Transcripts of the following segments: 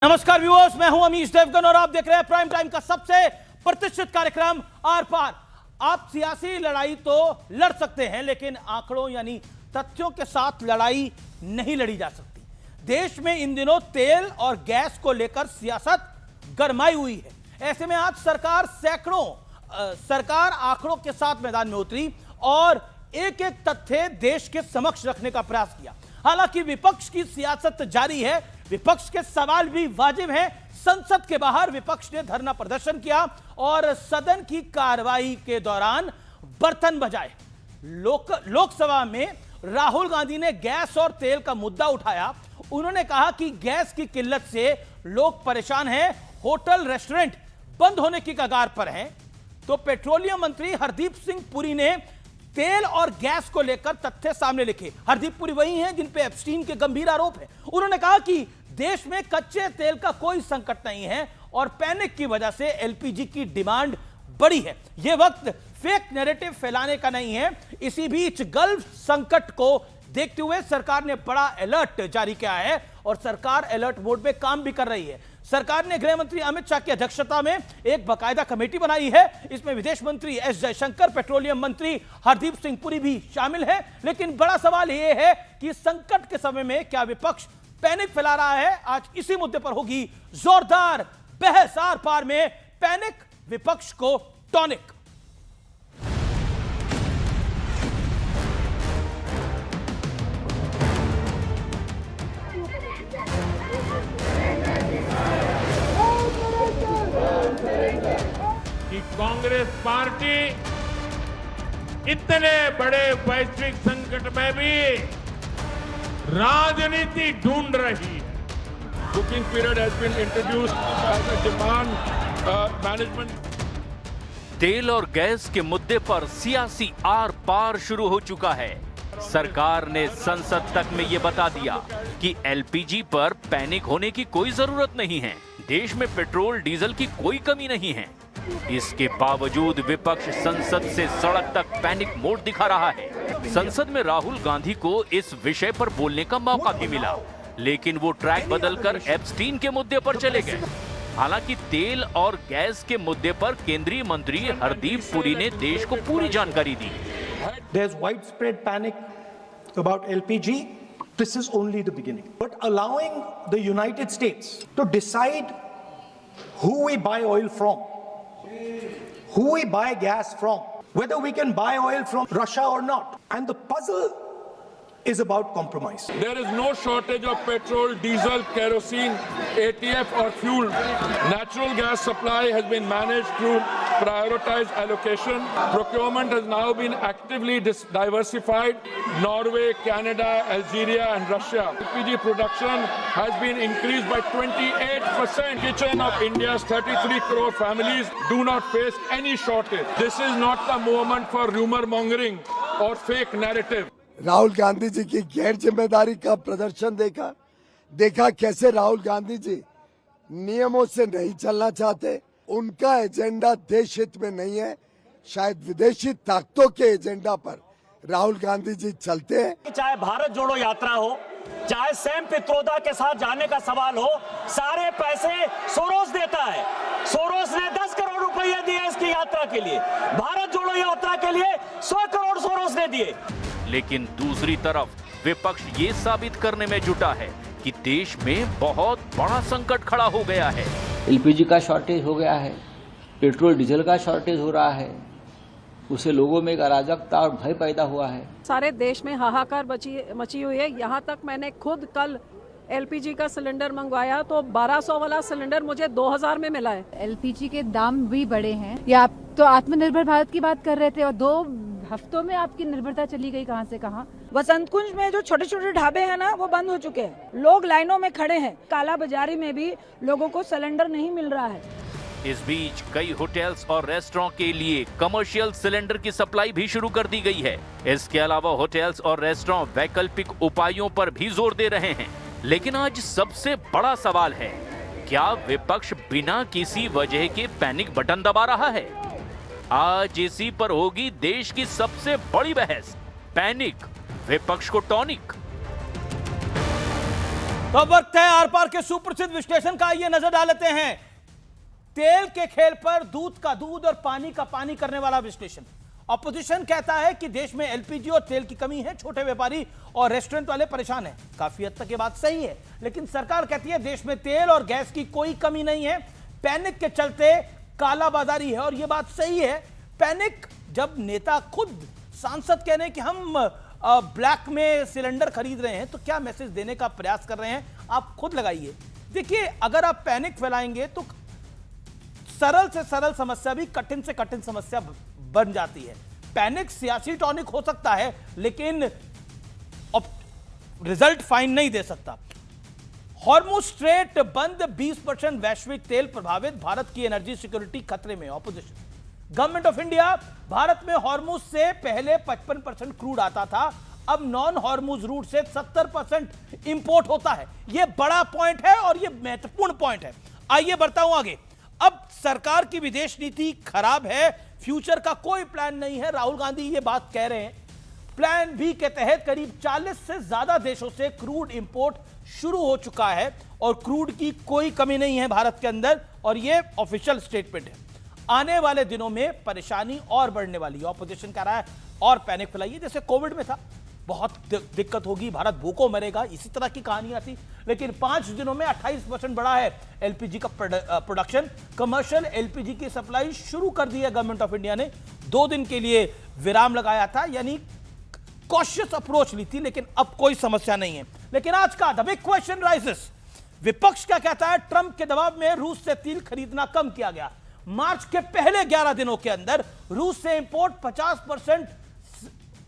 नमस्कार व्यूअर्स, मैं हूं अमीश देवगन और आप देख रहे हैं प्राइम टाइम का सबसे प्रतिष्ठित कार्यक्रम आर पार। आप सियासी लड़ाई तो लड़ सकते हैं, लेकिन आंकड़ों यानी तथ्यों के साथ लड़ाई नहीं लड़ी जा सकती। देश में इन दिनों तेल और गैस को लेकर सियासत गरमाई हुई है। ऐसे में आज सरकार आंकड़ों के साथ मैदान में उतरी और एक एक तथ्य देश के समक्ष रखने का प्रयास किया। हालांकि विपक्ष की सियासत जारी है, विपक्ष के सवाल भी वाजिब हैं। संसद के बाहर विपक्ष ने धरना प्रदर्शन किया और सदन की कार्रवाई के दौरान बर्तन बजाए। लोकसभा में राहुल गांधी ने गैस और तेल का मुद्दा उठाया। उन्होंने कहा कि गैस की किल्लत से लोग परेशान हैं, होटल रेस्टोरेंट बंद होने की कगार पर हैं। तो पेट्रोलियम मंत्री हरदीप सिंह पुरी ने तेल और गैस को लेकर तथ्य सामने लिखे। हरदीप पुरी वही हैं जिन पे एप्स्टीन के गंभीर आरोप हैं। उन्होंने कहा कि देश में कच्चे तेल का कोई संकट नहीं है और पैनिक की वजह से एलपीजी की डिमांड बढ़ी है। यह वक्त फेक नैरेटिव फैलाने का नहीं है। इसी बीच गल्फ संकट को देखते हुए सरकार ने बड़ा अलर्ट जारी किया है और सरकार अलर्ट मोड में काम भी कर रही है। सरकार ने गृह मंत्री अमित शाह की अध्यक्षता में एक बाकायदा कमेटी बनाई है। इसमें विदेश मंत्री एस जयशंकर, पेट्रोलियम मंत्री हरदीप सिंह पुरी भी शामिल हैं। लेकिन बड़ा सवाल यह है कि संकट के समय में क्या विपक्ष पैनिक फैला रहा है? आज इसी मुद्दे पर होगी जोरदार बहस। आर पार में पैनिक विपक्ष को टॉनिक। कि कांग्रेस पार्टी इतने बड़े वैश्विक संकट में भी राजनीति ढूंढ रही है। Booking period has been introduced by the demand management. तेल और गैस के मुद्दे पर सियासी आर पार शुरू हो चुका है। सरकार ने संसद तक में ये बता दिया कि एलपीजी पर पैनिक होने की कोई जरूरत नहीं है। देश में पेट्रोल डीजल की कोई कमी नहीं है। इसके बावजूद विपक्ष संसद से सड़क तक पैनिक मोड दिखा रहा है। संसद में राहुल गांधी को इस विषय पर बोलने का मौका भी मिला, लेकिन वो ट्रैक बदलकर एप्स्टीन के मुद्दे पर चले गए। हालांकि तेल और गैस के मुद्दे पर केंद्रीय मंत्री हरदीप पुरी ने देश को पूरी जानकारी दी। There's widespread panic about LPG. This is only the beginning. But allowing the United States to decide who we buy oil from, who we buy gas from, whether we can buy oil from Russia or not. And the puzzle is about compromise. There is no shortage of petrol, diesel, kerosene, ATF or fuel. Natural gas supply has been managed through prioritized allocation. Procurement has now been actively diversified. Norway, Canada, Algeria and Russia. LPG production has been increased by 28%. Kitchen of India's 33 crore families do not face any shortage. This is not the moment for rumor mongering or fake narrative. Rahul Gandhi ji की गैर जिम्मेदारी का प्रदर्शन देखा कैसे राहुल गांधी जी नियमों से नहीं चलना चाहते। उनका एजेंडा देश हित में नहीं है, शायद विदेशी ताकतों के एजेंडा पर राहुल गांधी जी चलते हैं। चाहे भारत जोड़ो यात्रा हो, चाहे सैम पित्रोदा के साथ जाने का सवाल हो, सारे पैसे सोरोस देता है। सोरोस ने 10 करोड़ रुपए दिए इसकी यात्रा के लिए। भारत जोड़ो यात्रा के लिए 100 करोड़ सोरोस ने दिए। लेकिन दूसरी तरफ विपक्ष ये साबित करने में जुटा है कि देश में बहुत बड़ा संकट खड़ा हो गया है। एलपीजी का शॉर्टेज हो गया है, पेट्रोल डीजल का शॉर्टेज हो रहा है, उससे लोगों में एक अराजकता और भय पैदा हुआ है। सारे देश में हाहाकार मची हुई है। यहाँ तक मैंने खुद कल एलपीजी का सिलेंडर मंगवाया तो 1200 वाला सिलेंडर मुझे 2000 में मिला है। एलपीजी के दाम भी बढ़े हैं। या आप तो आत्मनिर्भर भारत की बात कर रहे थे और 2 हफ्तों में आपकी निर्भरता चली गई कहां से कहां। वसंत कुंज में जो छोटे छोटे ढाबे हैं ना, वो बंद हो चुके हैं। लोग लाइनों में खड़े हैं। काला बाजारी में भी लोगों को सिलेंडर नहीं मिल रहा है। इस बीच कई होटल्स और रेस्टोरेंट के लिए कमर्शियल सिलेंडर की सप्लाई भी शुरू कर दी गई है। इसके अलावा होटल्स और रेस्टोरेंट वैकल्पिक उपायों पर भी जोर दे रहे हैं। लेकिन आज सबसे बड़ा सवाल है, क्या विपक्ष बिना किसी वजह के पैनिक बटन दबा रहा है? आज इसी पर होगी देश की सबसे बड़ी बहस। पैनिक विपक्ष को टॉनिक। तो अब वक्त है आर पार के सुप्रसिद्ध विश्लेषण का। ये नजर डाल लेते हैं तेल के खेल पर दूध का दूध और पानी का पानी करने वाला विश्लेषण। ऑपोजिशन कहता है कि देश में एलपीजी और तेल की कमी है, छोटे व्यापारी और रेस्टोरेंट वाले परेशान हैं। काफी हद तक ये बात सही है, लेकिन सरकार कहती है देश में तेल और गैस की कोई कमी नहीं है, पैनिक के चलते कालाबाजारी है। और ये बात सही है। पैनिक जब नेता खुद सांसद कह रहे हैं कि हम ब्लैक में सिलेंडर खरीद रहे हैं, तो क्या मैसेज देने का प्रयास कर रहे हैं, आप खुद लगाइए। देखिए, अगर आप पैनिक फैलाएंगे तो सरल से सरल समस्या भी कठिन से कठिन समस्या बन जाती है। पैनिक सियासी टॉनिक हो सकता है, लेकिन रिजल्ट फाइन नहीं दे सकता। हॉर्मुज स्ट्रेट बंद, 20% वैश्विक तेल प्रभावित, भारत की एनर्जी सिक्योरिटी खतरे में। Opposition, government of India, Bharat में हॉर्मुज से पहले 55% क्रूड आता था, अब नॉन हॉर्मुज रूट से 70% इंपोर्ट होता है। यह बड़ा पॉइंट है और यह महत्वपूर्ण पॉइंट है। आइए बढ़ता हूं आगे। अब सरकार की विदेश नीति खराब है, फ्यूचर का कोई प्लान नहीं है, राहुल गांधी ये बात कह रहे हैं। प्लान बी के तहत करीब 40 से ज्यादा देशों से क्रूड इंपोर्ट शुरू हो चुका है और क्रूड की कोई कमी नहीं है भारत के अंदर, और यह ऑफिशियल स्टेटमेंट है। आने वाले दिनों में परेशानी और बढ़ने वाली है। ऑपोजिशन कह रहा है और पैनिक फैलाइए, जैसे कोविड में था, बहुत दिक्कत होगी, भारत भूखों मरेगा, इसी तरह की कहानियां थी। लेकिन 5 दिनों में 28% बढ़ा है एलपीजी का प्रोडक्शन। कमर्शियल एलपीजी की सप्लाई शुरू कर दी है गवर्नमेंट ऑफ इंडिया ने। 2 दिन के लिए विराम लगाया था, यानी कॉशियस अप्रोच ली थी, लेकिन अब कोई समस्या नहीं है। लेकिन आज का द बिग क्वेश्चन राइजेस, विपक्ष क्या कहता है? ट्रंप के दबाव में रूस से तेल खरीदना कम किया गया। मार्च के पहले 11 दिनों के अंदर रूस से इंपोर्ट 50%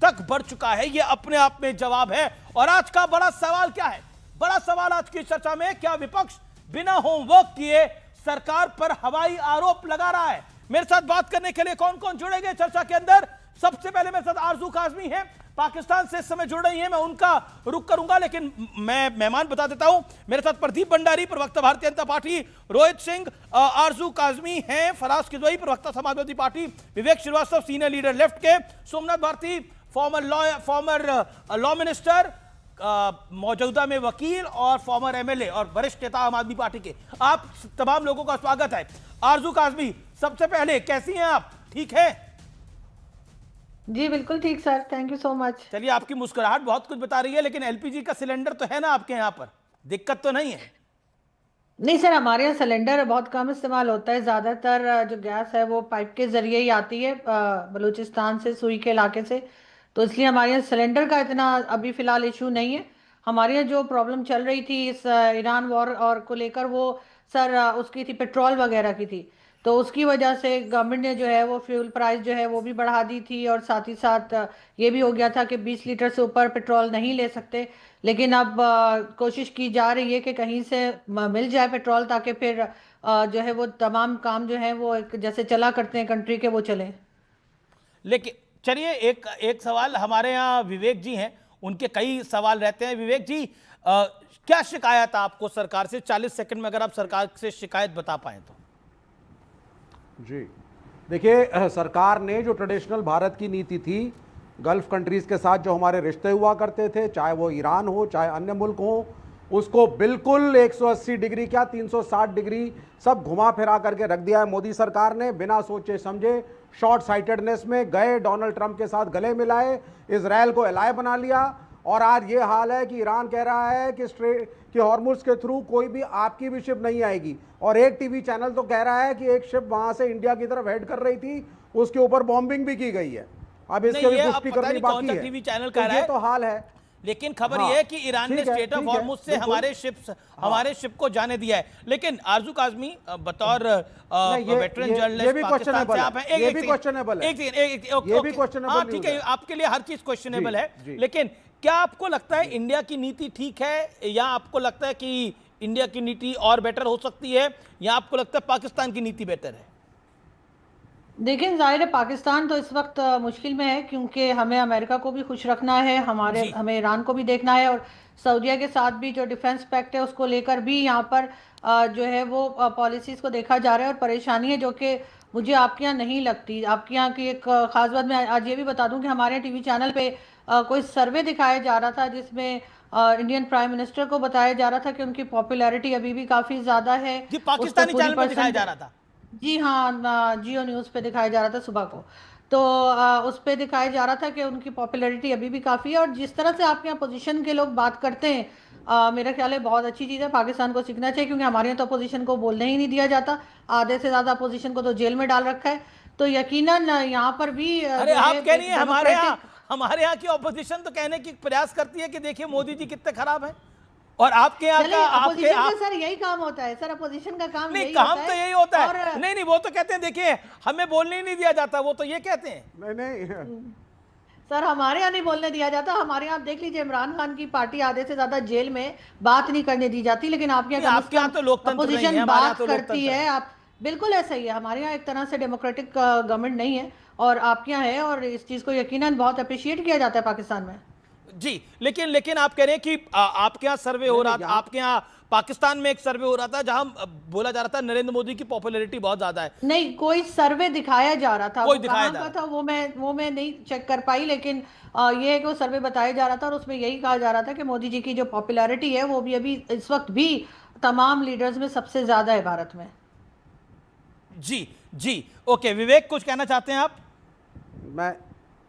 तक बढ़ चुका है। यह अपने आप में जवाब है। और आज का बड़ा सवाल क्या है? बड़ा सवाल आज की चर्चा में, क्या विपक्ष बिना होमवर्क किए सरकार पर हवाई आरोप लगा रहा है? मेरे साथ बात करने के लिए कौन कौन जुड़ेंगे चर्चा के अंदर? सबसे पहले मेरे साथ आरजू काजमी है, पाकिस्तान से इस समय जुड़ रही हैं, मैं उनका रुख करूंगा, लेकिन मैं मेहमान बता देता हूं। मेरे साथ प्रदीप भंडारी, प्रवक्ता भारतीय जनता पार्टी, रोहित सिंह, आरजू काजमी हैं, फराज किदवई, प्रवक्ता Samajwadi Party, Vivek Srivastava, senior leader left के, Somnath Bharti, former law minister, मौजूदा में वकील और फॉर्मर एमएलए और वरिष्ठ नेता आम आदमी पार्टी के। आप तमाम लोगों का स्वागत है। आरजू काजमी, सबसे पहले कैसी हैं आप? ठीक है जी, बिल्कुल ठीक sir, thank you so much. चलिए, आपकी मुस्कुराहट बहुत कुछ बता रही है, लेकिन एलपीजी का सिलेंडर तो है ना आपके यहाँ पर? दिक्कत तो नहीं है? नहीं सर, हमारे यहाँ सिलेंडर बहुत कम इस्तेमाल होता है। ज़्यादातर जो गैस है वो पाइप के ज़रिए ही आती है बलूचिस्तान से, सुई के इलाके से, तो इसलिए हमारे यहाँ सिलेंडर का इतना अभी फ़िलहाल इशू नहीं है। हमारे यहाँ जो प्रॉब्लम चल रही थी इस ईरान वॉर और को लेकर, वो सर उसकी थी पेट्रोल वगैरह की थी, तो उसकी वजह से गवर्नमेंट ने जो है वो फ्यूल प्राइस जो है वो भी बढ़ा दी थी, और साथ ही साथ ये भी हो गया था कि 20 लीटर से ऊपर पेट्रोल नहीं ले सकते। लेकिन अब कोशिश की जा रही है कि कहीं से मिल जाए पेट्रोल, ताकि फिर जो है वो तमाम काम जो है वो जैसे चला करते हैं कंट्री के, वो चले। लेकिन चलिए, एक सवाल हमारे यहाँ विवेक जी हैं, उनके कई सवाल रहते हैं। विवेक जी, क्या शिकायत आपको सरकार से? 40 सेकंड में अगर आप सरकार से शिकायत बता पाए तो। जी देखिए, सरकार ने जो ट्रेडिशनल भारत की नीति थी, गल्फ कंट्रीज़ के साथ जो हमारे रिश्ते हुआ करते थे, चाहे वो ईरान हो चाहे अन्य मुल्क हो, उसको बिल्कुल 180 डिग्री क्या 360 डिग्री सब घुमा फिरा करके रख दिया है मोदी सरकार ने। बिना सोचे समझे, शॉर्ट साइटेडनेस में गए, डोनाल्ड ट्रंप के साथ गले मिलाए, इजराइल को एलाय बना लिया, और आज ये हाल है कि ईरान कह रहा है कि हॉर्मुज के थ्रू कोई भी आपकी भी शिप नहीं आएगी, और एक टीवी चैनल तो कह रहा है कि एक शिप वहां से इंडिया की तरफ हेड कर रही थी, उसके ऊपर बॉम्बिंग भी की गई है। अब इसके भी पुष्टि करनी बाकी है। टीवी चैनल कह रहा है, तो हाल है। लेकिन खबर यह है कि ईरान ने स्टेट ऑफ हॉर्मुज से हमारे शिप को जाने दिया है। लेकिन आरजू काजमी, बतौर वेटरन जर्नलिस्ट पाकिस्तान से आप हैं, ये भी क्वेश्चनेबल है, ये भी क्वेश्चनेबल। हाँ ठीक है, आपके लिए हर चीज क्वेश्चनेबल है, लेकिन क्या आपको लगता है इंडिया की नीति ठीक है, या आपको लगता है कि इंडिया की नीति और बेटर हो सकती है, या आपको लगता है पाकिस्तान की नीति बेटर है? देखिए, जाहिर है पाकिस्तान तो इस वक्त मुश्किल में है, क्योंकि हमें अमेरिका को भी खुश रखना है, हमें ईरान को भी देखना है, और सऊदीया के साथ भी जो डिफेंस पैक्ट है उसको लेकर भी यहाँ पर जो है वो पॉलिसीज़ को देखा जा रहा है। और परेशानी है जो कि मुझे आपके यहाँ नहीं लगती। आपके यहाँ की एक ख़ास बात मैं आज ये भी बता दूं कि हमारे टीवी चैनल पे कोई सर्वे दिखाया जा रहा था जिसमें इंडियन प्राइम मिनिस्टर को बताया जा रहा था कि उनकी पॉपुलैरिटी अभी भी काफी ज्यादा है। जी, पाकिस्तानी चैनल पर दिखाया जा रहा था। जी हाँ, जियो न्यूज पे दिखाया जा रहा था सुबह को। तो उस पे दिखाया जा रहा था कि उनकी पॉपुलैरिटी अभी भी काफ़ी है। और जिस तरह से आपके यहाँ अपोजिशन के लोग बात करते हैं, मेरा ख्याल है बहुत अच्छी चीज़ है, पाकिस्तान को सीखना चाहिए, क्योंकि हमारे यहाँ तो अपोजिशन को बोलने ही नहीं दिया जाता। आधे से ज़्यादा अपोजिशन को तो जेल में डाल रखा है। तो यकीनन यहाँ पर भी अरे आप कह रही हैं हमारे यहाँ की अपोजिशन तो कहने की प्रयास करती है कि देखिए मोदी जी कितने खराब हैं, और आपके यहाँ का अपोजिशन का सर यही काम होता है। सर अपोजिशन का काम नहीं, यही काम होता है। तो यही होता है। नहीं, वो तो कहते हैं देखिए हमें बोलने ही नहीं दिया जाता, वो तो ये कहते हैं। नहीं सर हमारे यहाँ नहीं बोलने दिया जाता। हमारे यहाँ देख लीजिए, इमरान खान की पार्टी आधे से ज्यादा जेल में, बात नहीं करने दी जाती, लेकिन आपके यहाँ तो लोकतंत्र नहीं है, अपोजिशन हमारे यहाँ बात तो करती है। आप बिल्कुल ऐसा ही है। हमारे यहाँ एक तरह से डेमोक्रेटिक गवर्नमेंट नहीं है, और आपके यहाँ है, और इस चीज को यकीनन बहुत अप्रिशिएट किया जाता है पाकिस्तान में। जी, लेकिन आप कह रहे हैं कि आपके यहाँ सर्वे हो रहा था, आपके यहाँ पाकिस्तान में एक सर्वे हो रहा था जहां बोला जा रहा था नरेंद्र मोदी की पॉपुलैरिटी बहुत ज्यादा है। नहीं, कोई सर्वे दिखाया जा रहा था, कोई वो दिखाया कहाँ का था वो मैं नहीं चेक कर पाई, लेकिन ये है कि वो सर्वे बताया जा रहा था, और उसमें यही कहा जा रहा था कि मोदी जी की जो पॉपुलैरिटी है वो भी अभी इस वक्त भी तमाम लीडर्स में सबसे ज्यादा है भारत में। जी ओके, विवेक कुछ कहना चाहते हैं आप? मैं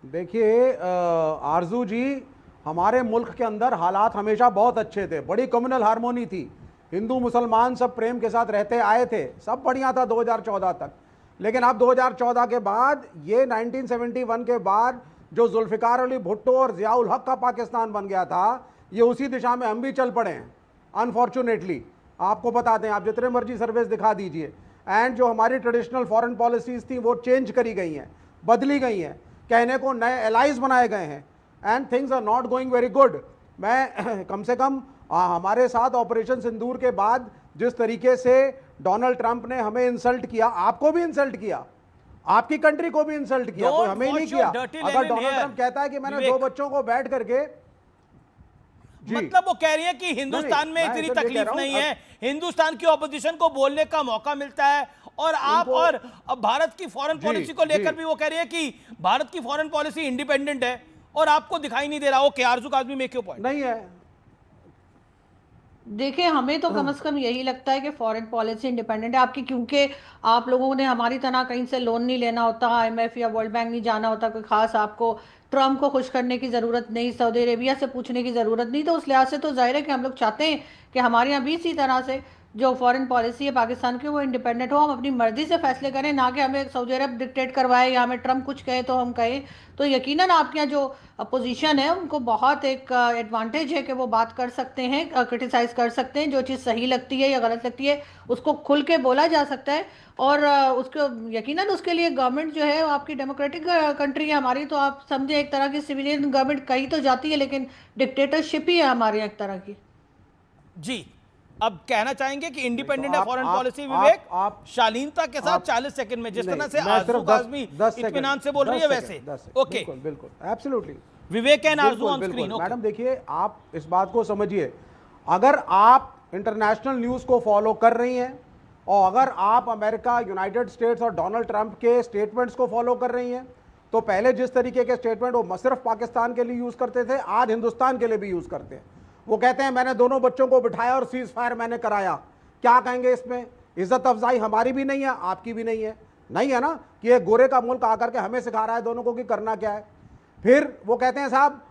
देखिए आरजू जी, हमारे मुल्क के अंदर हालात हमेशा बहुत अच्छे थे, बड़ी कम्युनल हार्मोनी थी, हिंदू मुसलमान सब प्रेम के साथ रहते आए थे, सब बढ़िया था 2014 तक। लेकिन अब 2014 के बाद, ये 1971 के बाद जो जुल्फिकार अली भुट्टो और जियाउल हक का पाकिस्तान बन गया था, ये उसी दिशा में हम भी चल पड़े हैं अनफॉर्चुनेटली। आपको बता दें, आप जितने मर्जी सर्विस दिखा दीजिए, एंड जो हमारी ट्रेडिशनल फॉरेन पॉलिसीज थी वो चेंज करी गई हैं, बदली गई हैं, कहने को नए एलाइज बनाए गए हैं, and things are not going very good. मैं कम से कम हमारे साथ ऑपरेशन सिंदूर के बाद जिस तरीके से डोनाल्ड ट्रंप ने हमें इंसल्ट किया, आपको भी इंसल्ट किया, आपकी कंट्री को भी इंसल्ट किया, कोई हमें नहीं किया। अगर डोनाल्ड ट्रंप कहता है कि मैंने 2 बच्चों को बैठ करके, मतलब वो कह रही है कि हिंदुस्तान में इतनी तकलीफ नहीं है, हिंदुस्तान की ऑपोजिशन को बोलने का मौका मिलता है, और आप और अब भारत की फॉरेन पॉलिसी को लेकर भी वो कह रही है कि भारत की फॉरेन पॉलिसी इंडिपेंडेंट है, और आपको दिखाई नहीं दे रहा। Okay, Aarzoo Kazmi make your point. नहीं है। देखिए, हमें तो कम से कम यही लगता है कि फॉरेन पॉलिसी इंडिपेंडेंट है आपकी, क्योंकि आप लोगों ने हमारी तरह कहीं से लोन नहीं लेना होता, IMF या वर्ल्ड बैंक नहीं जाना होता, कोई खास आपको ट्रम्प को खुश करने की ज़रूरत नहीं, सऊदी अरेबिया से पूछने की ज़रूरत नहीं। तो उस लिहाज से तो जाहिर है कि हम लोग चाहते हैं कि हमारे यहाँ भी इसी तरह से जो फॉरेन पॉलिसी है पाकिस्तान की वो इंडिपेंडेंट हो, हम अपनी मर्जी से फैसले करें, ना कि हमें सऊदी अरब डिक्टेट करवाए या हमें ट्रम्प कुछ कहे तो हम कहें। तो यकीनन आपके यहाँ जो अपोजिशन है उनको बहुत एक एडवांटेज है कि वो बात कर सकते हैं, क्रिटिसाइज कर सकते हैं, जो चीज़ सही लगती है या गलत लगती है उसको खुल के बोला जा सकता है, और उसको यकीनन उसके लिए गवर्नमेंट जो है वो आपकी डेमोक्रेटिक कंट्री है हमारी, तो आप समझे एक तरह की सिविलियन गवर्नमेंट कही तो जाती है, लेकिन डिक्टेटरशिप ही है हमारे यहाँ एक तरह की। जी, अब कहना चाहेंगे कि इंडिपेंडेंट है फॉरेन पॉलिसी। विवेक, आप शालीनता के साथ 40 सेकंड में, जिस तरह से आरजू काज़मी इत्मीनान से बोल रही है वैसे। ओके, बिल्कुल absolutely. Vivek and Aarzoo on screen. Madam देखिए, आप इस बात को समझिए, अगर आप इंटरनेशनल न्यूज को फॉलो कर रही हैं, और अगर आप अमेरिका, यूनाइटेड स्टेट्स और डोनाल्ड ट्रंप के स्टेटमेंट्स को फॉलो कर रही हैं, तो पहले जिस तरीके के स्टेटमेंट वो सिर्फ पाकिस्तान के लिए यूज करते थे, आज हिंदुस्तान के लिए भी यूज करते हैं। वो कहते हैं मैंने दोनों बच्चों को बिठाया और सीज फायर मैंने कराया। क्या कहेंगे इसमें? इज्जत अफजाई हमारी भी नहीं है, आपकी भी नहीं है, नहीं है ना, कि एक गोरे का मुल्क आकर के हमें सिखा रहा है दोनों को कि करना क्या है। फिर वो कहते हैं साहब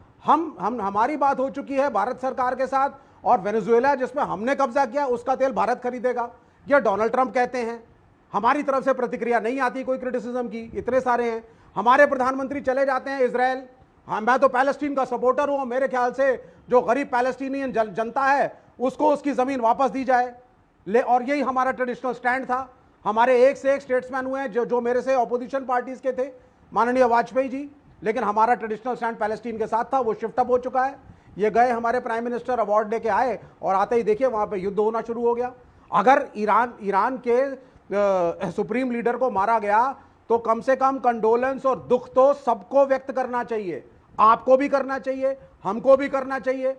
हमारी बात हो चुकी है भारत सरकार के साथ, और वेनेजुएला जिसमें हमने कब्जा किया उसका तेल भारत खरीदेगा। ये डोनाल्ड ट्रंप कहते हैं, हमारी तरफ से प्रतिक्रिया नहीं आती कोई क्रिटिसिज्म की, इतने सारे हैं। हमारे प्रधानमंत्री चले जाते हैं इजराइल, हाँ मैं तो पैलेस्टीन का सपोर्टर हूं, मेरे ख्याल से जो गरीब पैलेस्टीनियन जनता है उसको उसकी जमीन वापस दी जाए, और यही हमारा ट्रेडिशनल स्टैंड था। हमारे एक से एक स्टेट्समैन हुए हैं जो मेरे से ऑपोजिशन पार्टीज के थे, माननीय वाजपेयी जी, लेकिन हमारा ट्रेडिशनल स्टैंड पैलेस्टीन के साथ था, वो शिफ्ट अप हो चुका है। ये गए हमारे प्राइम मिनिस्टर अवार्ड लेके आए, और आते ही देखिए वहां पे युद्ध होना शुरू हो गया। अगर ईरान के सुप्रीम लीडर को मारा गया तो कम से कम कंडोलेंस और दुख तो सबको व्यक्त करना चाहिए, आपको भी करना चाहिए, हमको भी करना चाहिए।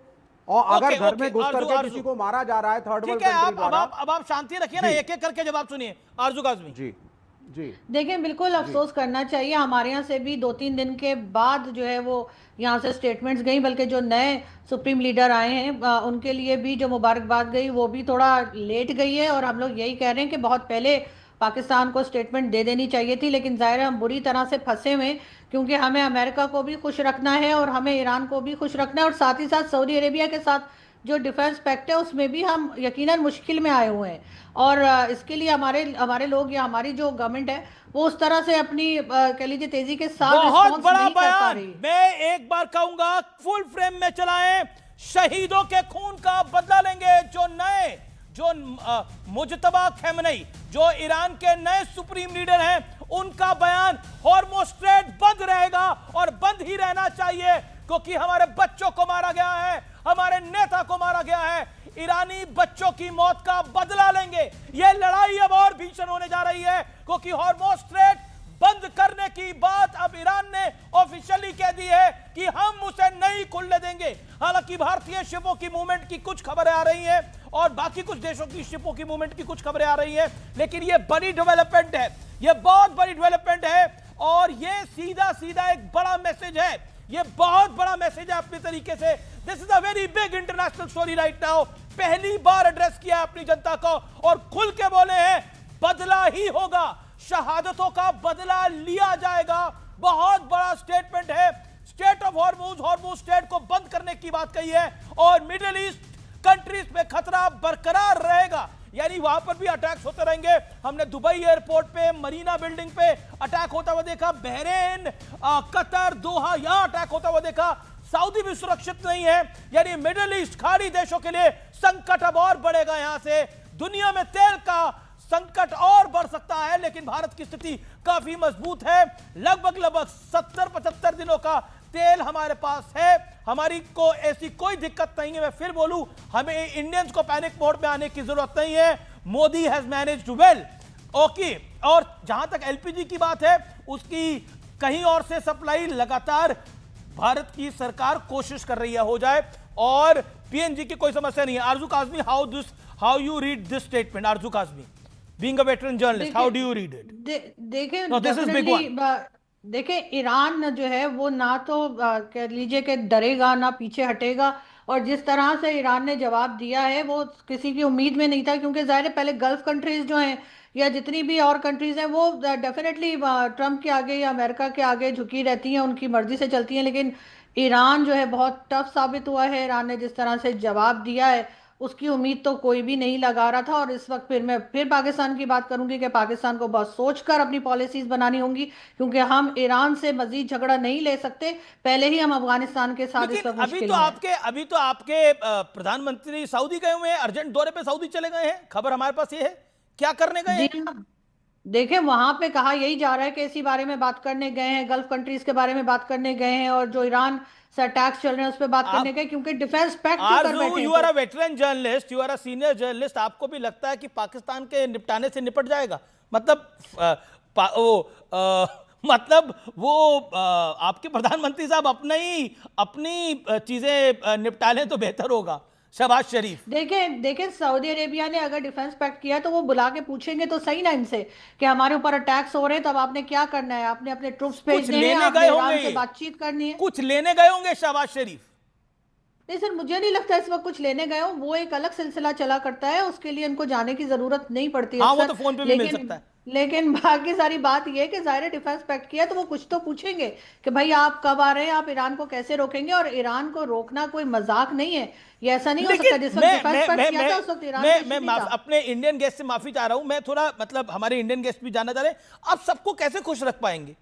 और अगर घर में घुस करके किसी को मारा जा रहा है थर्ड वर्ल्ड कंट्री द्वारा, अब आप शांति रखिए ना, एक एक करके जवाब सुनिए। आरजू काज़मी जी, जी देखिए, बिल्कुल अफसोस करना चाहिए। हमारे यहाँ से भी 2-3 दिन के बाद जो है वो यहाँ से स्टेटमेंट्स गई, बल्कि जो नए सुप्रीम लीडर आए हैं उनके लिए भी जो मुबारकबाद गई वो भी थोड़ा लेट गई है। और हम लोग यही कह रहे हैं कि बहुत पहले पाकिस्तान को स्टेटमेंट दे देनी चाहिए थी, लेकिन जाहिर है हम बुरी तरह से फंसे हुए हैं, क्योंकि हमें अमेरिका को भी खुश रखना है और हमें ईरान को भी खुश रखना है, और साथ ही साथ सऊदी अरेबिया के साथ जो डिफेंस पैक्ट है उसमें भी हम यकीनन मुश्किल में आए हुए हैं। और इसके लिए हमारे हमारे लोग या हमारी जो गवर्नमेंट है वो उस तरह से अपनी कह लीजिए तेजी के साथ बहुत रिस्पॉन्स बड़ा नहीं कर पा बयान। रही। मैं एक बार कहूंगा, फुल फ्रेम में चलाएं। शहीदों के खून का बदला लेंगे। जो मुजतबा खेमनेई, जो ईरान के नए सुप्रीम लीडर हैं, उनका बयान हॉर्मुज़ स्ट्रेट बंद रहेगा और बंद ही रहना चाहिए, क्योंकि हमारे बच्चों को मारा गया है, हमारे नेता को मारा गया है। ईरानी बच्चों की मौत का बदला लेंगे। यह लड़ाई अब और भीषण होने जा रही है, क्योंकि हॉर्मुज़ स्ट्रेट बंद करने की बात अब ईरान ने ऑफिशियली कह दी है कि हम उसे नहीं खुलने देंगे। हालांकि भारतीय शिपों की मूवमेंट की कुछ खबरें आ रही हैं और बाकी कुछ देशों की शिपों की मूवमेंट की कुछ खबरें आ रही हैं, लेकिन यह बड़ी डेवलपमेंट है, यह बहुत बड़ी डेवलपमेंट है और यह सीधा सीधा एक बड़ा मैसेज है। यह बहुत बड़ा मैसेज है अपने तरीके से। This is a very big international story right now. पहली बार एड्रेस किया अपनी जनता को और खुल के बोले हैं बदला ही होगा, शहादतों का बदला लिया जाएगा। बहुत बड़ा स्टेटमेंट है। स्टेट ऑफ हॉर्मुज़ स्टेट को बंद करने की बात कही है और मिडिल ईस्ट कंट्रीज में खतरा बरकरार रहेगा, यानी वहां पर भी अटैक्स होते रहेंगे। हमने दुबई एयरपोर्ट पे, मरीना बिल्डिंग पे अटैक होता हुआ देखा, बहरेन, कतर, दोहा, यहां अटैक होता हुआ देखा। सऊदी भी सुरक्षित नहीं है, यानी मिडिल ईस्ट खाड़ी देशों के लिए संकट अब और बढ़ेगा। यहां से दुनिया में तेल का संकट और बढ़ सकता है, लेकिन भारत की स्थिति काफी मजबूत है। लगभग 70-75 दिनों का तेल हमारे पास है, हमारी को ऐसी कोई दिक्कत नहीं है। मैं फिर बोलूं, हमें इंडियंस को पैनिक मोड में आने की जरूरत नहीं है। Modi has managed well, okay. और जहां तक एलपीजी की बात है, उसकी कहीं और से सप्लाई लगातार भारत की सरकार कोशिश कर रही है हो जाए, और पीएनजी की कोई समस्या नहीं है। आरजू Kazmi, how you read this statement? Aarzoo Kazmi, being a veteran journalist, how do you read it? देखिए, No, this is big one. देखिए, ईरान जो है वो ना तो कह लीजिए कि डरेगा ना पीछे हटेगा, और जिस तरह से ईरान ने जवाब दिया है वो किसी की उम्मीद में नहीं था, क्योंकि जाहिर है पहले गल्फ कंट्रीज जो हैं या जितनी भी और कंट्रीज हैं वो डेफिनेटली ट्रम्प के आगे या अमेरिका के आगे झुकी रहती हैं, उनकी मर्जी से चलती हैं। लेकिन ईरान जो है बहुत टफ साबित हुआ है। ईरान ने जिस तरह से जवाब दिया है उसकी उम्मीद तो कोई भी नहीं लगा रहा था। और इस वक्त मैं फिर पाकिस्तान की बात करूंगी कि पाकिस्तान को बहुत सोचकर अपनी पॉलिसीज बनानी होंगी, क्योंकि हम ईरान से मजीद झगड़ा नहीं ले सकते। पहले ही हम अफगानिस्तान के साथ इस वक्त मुश्किल में हैं। अभी तो आपके प्रधानमंत्री सऊदी गए हुए हैं, अर्जेंट दौरे पे सऊदी चले गए हैं, खबर हमारे पास ये है। क्या करने गए हैं? देखिए, वहां पे कहा यही जा रहा है कि इसी बारे में बात करने गए हैं, गल्फ कंट्रीज के बारे में बात करने गए हैं, और जो ईरान से अटैक्स चल रहे हैं उस पर बात करने गए, क्योंकि डिफेंस पैक्ट कर बैठे। You are a veteran journalist, you are a senior journalist, आपको भी लगता है कि पाकिस्तान के निपटाने से निपट जाएगा? मतलब वो आपके प्रधानमंत्री साहब अपनी चीजें निपटा लें तो बेहतर होगा। शहबाज शरीफ, देखिए सऊदी अरेबिया ने अगर डिफेंस पैक्ट किया तो वो बुला के पूछेंगे तो सही ना इनसे कि हमारे ऊपर अटैक्स हो रहे हैं, तब आपने क्या करना है? आपने अपने ट्रूप्स भेजने हैं, आपने ईरान से बातचीत करनी है। कुछ लेने गए होंगे शहबाज शरीफ? नहीं सर, मुझे नहीं लगता इस वक्त कुछ लेने गए हो। वो एक अलग सिलसिला चला करता है, उसके लिए इनको जाने की जरूरत नहीं पड़ती है। वो तो फोन पे भी मिल सकता है। लेकिन बाकी सारी बात ये है कि ज़ाहिर डिफेंस पैक्ट किया तो वो कुछ तो पूछेंगे कि भाई आप कब आ रहे हैं, आप ईरान को कैसे रोकेंगे। और ईरान को रोकना कोई मजाक नहीं है, ये ऐसा नहीं हो सकता। जिस वक्त डिफेंस पैक्ट किया था उस वक्त ईरान मैं अपने इंडियन गेस्ट से माफी चाह रहा हूं। मैं थोड़ा हमारे इंडियन गेस्ट भी जानना चाह रहे हैं, आप सबको कैसे खुश रख पाएंगे?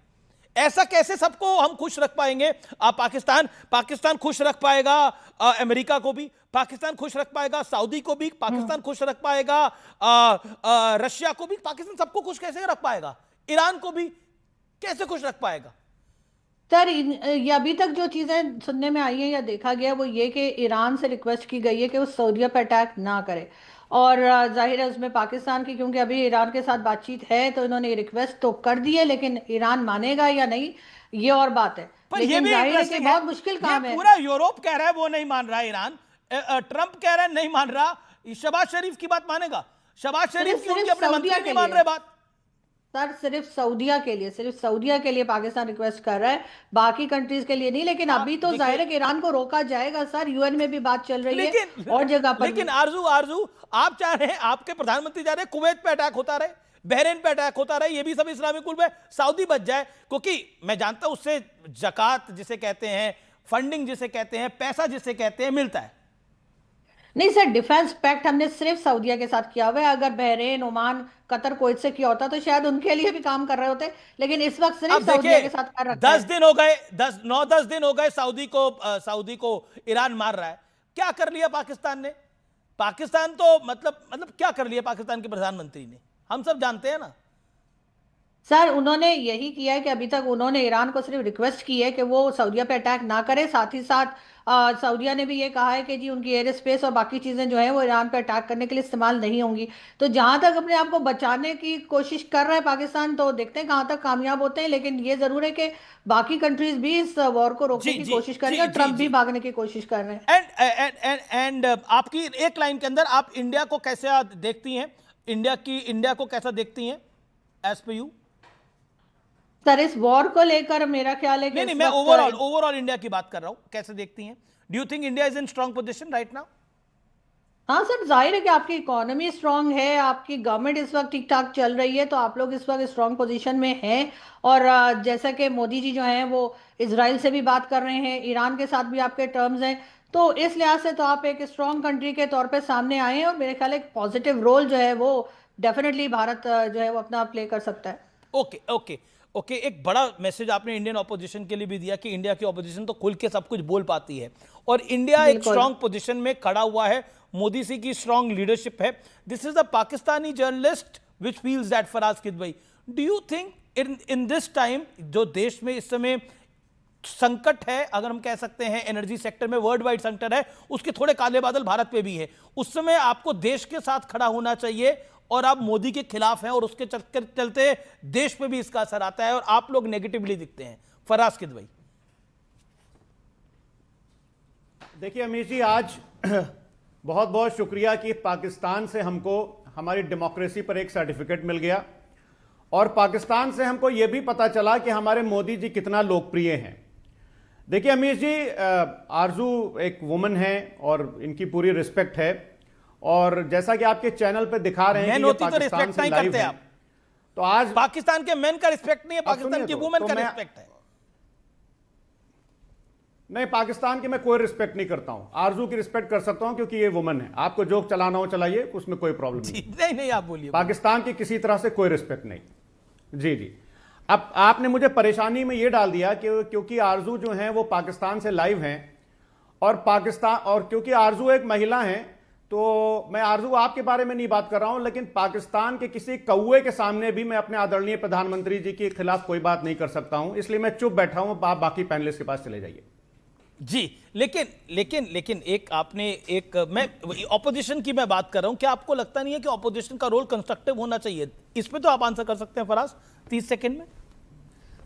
ऐसा कैसे सबको हम खुश रख पाएंगे? पाकिस्तान खुश रख पाएगा अमेरिका को भी, पाकिस्तान खुश रख पाएगा सऊदी को भी, पाकिस्तान खुश रख पाएगा रशिया को भी, पाकिस्तान सबको खुश कैसे रख पाएगा? ईरान को भी कैसे खुश रख पाएगा? सर, अभी तक जो चीजें सुनने में आई है या देखा गया वो ये कि ईरान से रिक्वेस्ट की गई है कि वो सऊदीया पर अटैक ना करे, और जाहिर है उसमें पाकिस्तान की, क्योंकि अभी ईरान के साथ बातचीत है तो इन्होंने रिक्वेस्ट तो कर दी है, लेकिन ईरान मानेगा या नहीं ये और बात है। पर लेकिन ये भी जाहिर है कि बहुत मुश्किल काम है। पूरा यूरोप कह रहा है वो नहीं मान रहा है, ईरान ट्रंप कह रहा है नहीं मान रहा। शहबाज शरीफ की बात मानेगा? शहबाज शरीफ की उनके अपने मंत्री नहीं मान रहे बात। सर सिर्फ सऊदीया के लिए पाकिस्तान रिक्वेस्ट कर रहा है, बाकी कंट्रीज के लिए नहीं। लेकिन अभी तो जाहिर है कि ईरान को रोका जाएगा सर, यूएन में भी बात चल रही है और जगह पर। लेकिन आरजू आप चाह रहे हैं, आपके प्रधानमंत्री चाह रहे हैं कुवैत पे अटैक होता रहे, बहरीन पे अटैक होता रहे, ये भी सब इस्लामिक मुल्क में, सऊदी बच जाए, क्योंकि मैं जानता हूं उससे जकात जिसे कहते हैं, फंडिंग जिसे कहते हैं, पैसा जिसे कहते हैं, मिलता है। नहीं सर, डिफेंस पैक्ट हमने सिर्फ सऊदीया के साथ किया हुआ है। अगर बहरीन, ओमान, कतर, कुवैत से किया होता तो शायद उनके लिए भी काम कर रहे होते, लेकिन इस वक्त सिर्फ सऊदीया के साथ कर रखा है। 10 दिन हो गए, 9-10 दिन हो गए सऊदी को ईरान मार रहा है। क्या कर लिया पाकिस्तान ने? पाकिस्तान तो मतलब क्या कर लिया पाकिस्तान के प्रधानमंत्री ने, हम सब जानते हैं ना। सर उन्होंने यही किया है कि अभी तक उन्होंने ईरान को सिर्फ रिक्वेस्ट की है कि वो सऊदीया पे अटैक ना करे। साथ ही साथ सऊदीया ने भी ये कहा है कि जी उनकी एयर स्पेस और बाकी चीज़ें जो है वो ईरान पे अटैक करने के लिए इस्तेमाल नहीं होंगी। तो जहां तक अपने आप को बचाने की कोशिश कर रहा है पाकिस्तान, तो देखते हैं कहां तक कामयाब होते हैं। लेकिन ये जरूर है कि बाकी कंट्रीज भी इस वॉर को रोकने की कोशिश कर रही है और ट्रंप भी भागने की कोशिश कर रहे हैं। एंड आपकी एक लाइन के अंदर आप इंडिया को कैसे देखती हैं, इंडिया को कैसा देखती हैं एज पे यू? सर इस वॉर को लेकर मेरा ख्याल है कि नहीं, मैं ओवरऑल इंडिया की बात कर रहा हूं, कैसे देखती हैं? Do you think India is in strong position right now? हाँ सर, जाहिर है कि आपकी इकोनॉमी स्ट्रांग है, आपकी गवर्नमेंट इस वक्त ठीक ठाक चल रही है, तो आप लोग इस वक्त स्ट्रांग पोजीशन में हैं। और जैसा कि मोदी जी जो हैं वो इजराइल से भी बात कर रहे हैं, ईरान के साथ भी आपके टर्म्स हैं, तो इस लिहाज से तो आप एक स्ट्रांग कंट्री के तौर पे सामने आए हैं। और मेरे ख्याल एक पॉजिटिव रोल जो है वो डेफिनेटली भारत जो है वो अपना प्ले कर सकता है। ओके, एक बड़ा मैसेज आपने इंडियन ऑपोजिशन के लिए भी दिया कि इंडिया की ऑपोजिशन तो खुल के सब कुछ बोल पाती है और इंडिया एक स्ट्रांग पोजीशन में खड़ा हुआ है, मोदी जी की स्ट्रांग लीडरशिप है। This is the Pakistani journalist which feels that Faraz Kidwai. Do you think in this time जो देश में इस समय संकट है, अगर हम कह सकते हैं एनर्जी सेक्टर में वर्ल्ड वाइड संकट है, उसके थोड़े काले बादल भारत पे भी है, उस समय आपको देश के साथ खड़ा होना चाहिए और आप मोदी के खिलाफ हैं और उसके चलते देश पे भी इसका असर आता है और आप लोग नेगेटिवली दिखते हैं। फराज किदवई। देखिए अमीर जी, आज बहुत बहुत शुक्रिया कि पाकिस्तान से हमको हमारी डेमोक्रेसी पर एक सर्टिफिकेट मिल गया और पाकिस्तान से हमको यह भी पता चला कि हमारे मोदी जी कितना लोकप्रिय हैं। देखिए अमीर जी, आरजू एक वुमन है और इनकी पूरी रिस्पेक्ट है और जैसा कि आपके चैनल पे दिखा रहे हैं कि ये पाकिस्तान से लाइव है, तो आज पाकिस्तान के मेन का रिस्पेक्ट नहीं है, पाकिस्तान की वुमेन का रिस्पेक्ट है। नहीं, पाकिस्तान की मैं कोई रिस्पेक्ट नहीं करता हूं, आरजू की रिस्पेक्ट कर सकता हूं क्योंकि ये वुमन है। आपको जोक चलाना हो चलाइए, उसमें कोई प्रॉब्लम नहीं। नहीं, आप बोलिए। पाकिस्तान की किसी तरह से कोई रिस्पेक्ट नहीं। जी। अब आपने मुझे परेशानी में ये डाल दिया कि क्योंकि आरजू जो हैं वो पाकिस्तान से लाइव हैं और क्योंकि आरजू एक महिला हैं, तो मैं आरजू आपके बारे में नहीं बात कर रहा हूं, लेकिन पाकिस्तान के किसी कौवे के सामने भी मैं अपने आदरणीय प्रधानमंत्री जी के खिलाफ कोई बात नहीं कर सकता हूं, इसलिए मैं चुप बैठा हूं। आप बाकी पैनलिस्ट के पास चले जाइए। जी, लेकिन मैं ऑपोजिशन की मैं बात कर रहा हूं, क्या आपको लगता नहीं है कि ऑपोजिशन का रोल कंस्ट्रक्टिव होना चाहिए? इस पे तो आप आंसर कर सकते हैं फराज 30 सेकंड में।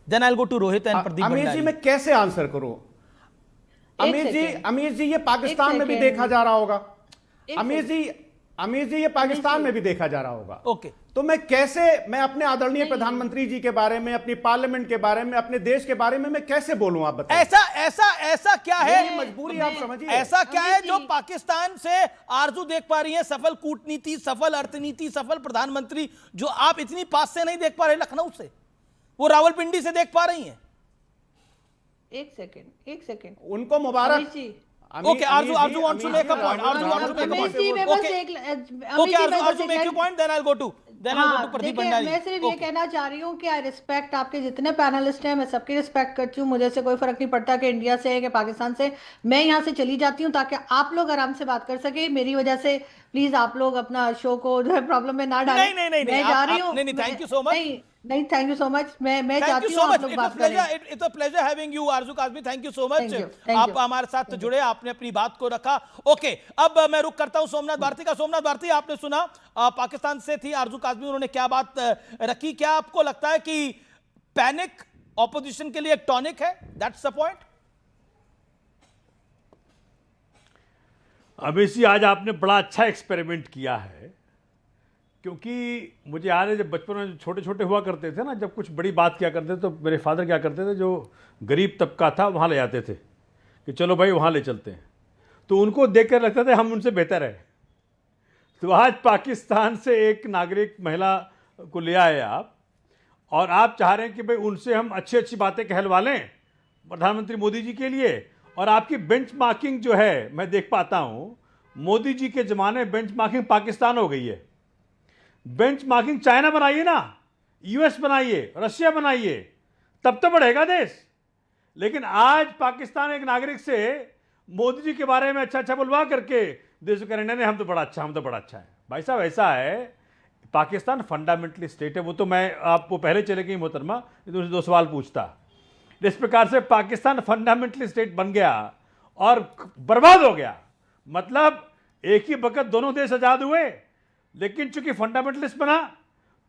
Then I will go to Rohit and Pradeep. Amir ji, मैं कैसे आंसर करूं? अमीर जी ये पाकिस्तान में भी देखा जा रहा होगा। अमीर जी ये पाकिस्तान में भी देखा जा रहा होगा। ओके, तो मैं अपने आदरणीय प्रधानमंत्री जी के बारे में, अपनी पार्लियामेंट के बारे में, अपने देश के बारे में मैं कैसे बोलूं? आप बताइए। ऐसा क्या है मजबूरी, आप समझिए। ऐसा क्या है जो पाकिस्तान से आरजू देख पा रही है? सफल कूटनीति, सफल अर्थनीति, सफल प्रधानमंत्री जो आप इतनी पास से नहीं देख पा रहे, लखनऊ से, वो रावलपिंडी से देख पा रही हैं। एक सेकेंड उनको मुबारक। Okay, Arzu wants to make a point. Arzu make a point, then I'll go to Pradeep Bhandari. मैं सिर्फ ये कहना चाह रही हूँ कि आई रिस्पेक्ट आपके जितने पैनलिस्ट हैं, मैं सबकी रिस्पेक्ट करती हूँ। मुझे से कोई फर्क नहीं पड़ता कि इंडिया से है कि पाकिस्तान से। मैं यहाँ से चली जाती हूँ ताकि आप लोग आराम से बात कर सके। मेरी वजह से प्लीज आप लोग अपना शो को जो है प्रॉब्लम में ना डालें। नहीं, मैं जा रही हूँ। नहीं, थैंक यू सो मच। नहीं, थैंक यू सो मच। मैं चाहती हूँ आप लोग बात करें। It's a pleasure having you Arzoo Kazmi, thank you so much. आप हमारे साथ जुड़े, आपने अपनी बात को रखा। ओके, अब मैं रुक करता हूं सोमनाथ भारती का। सोमनाथ भारती, आपने सुना पाकिस्तान से थी आरजू काज़मी, उन्होंने क्या बात रखी। क्या आपको लगता है कि पैनिक ऑपोजिशन के लिए एक टॉनिक है? That's the point. Amit ji, आज आपने बड़ा अच्छा एक्सपेरिमेंट किया है क्योंकि मुझे याद है जब बचपन में छोटे छोटे हुआ करते थे ना, जब कुछ बड़ी बात किया करते थे तो मेरे फादर क्या करते थे, जो गरीब तबका था वहाँ ले जाते थे कि चलो भाई वहाँ ले चलते हैं, तो उनको देख कर लगता था हम उनसे बेहतर है। तो आज पाकिस्तान से एक नागरिक महिला को ले आए आप, और आप चाह रहे हैं कि भाई उनसे हम अच्छी अच्छी बातें कहलवा लें प्रधानमंत्री मोदी जी के लिए। और आपकी बेंचमार्किंग जो है, मैं देख पाता हूँ मोदी जी के ज़माने में बेंचमार्किंग पाकिस्तान हो गई है। बेंचमार्किंग चाइना बनाइए ना, यूएस बनाइए, रशिया बनाइए, तब तो बढ़ेगा देश। लेकिन आज पाकिस्तान एक नागरिक से मोदी जी के बारे में अच्छा अच्छा बुलवा करके देश को कह रहे हैं हम तो बड़ा अच्छा है। भाई साहब ऐसा है, पाकिस्तान फंडामेंटली स्टेट है। वो तो मैं आपको पहले चले गई मोहतरमा, तो दो सवाल पूछता। इस प्रकार से पाकिस्तान फंडामेंटली स्टेट बन गया और बर्बाद हो गया। मतलब एक ही वक्त दोनों देश आजाद हुए, लेकिन चूंकि फंडामेंटलिस्ट बना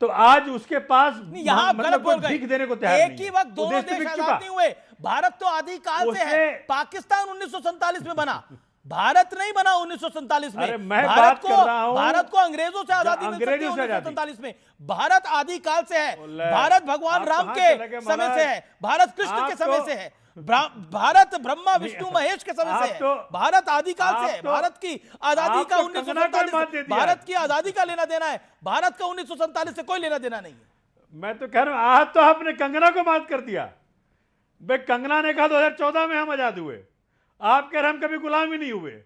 तो आज उसके पास यहाँ गलत बोल गए। देने को तैयार नहीं। एक ही वक्त दोनों देश आजाद नहीं हुए। भारत तो आदिकाल से है, पाकिस्तान 1947 में बना, भारत नहीं बना 1947 में। भारत को अंग्रेजों से आजादी मिल सकती है 1947 में। भारत आदिकाल से है, भारत भगवान राम के समय से है, भारत कृष्ण के समय से है, भारत ब्रह्मा विष्णु महेश के समय से है, भारत आदिकाल से है। भारत की आजादी का 1947, भारत की आजादी का लेना देना है, भारत का 1947 से कोई लेना देना नहीं है। मैं तो कह रहा हूं, आज तो आपने कंगना को मात कर दिया। भाई कंगना ने कहा 2014 में हम आजाद हुए, आप कह रहे हम कभी गुलाम ही नहीं हुए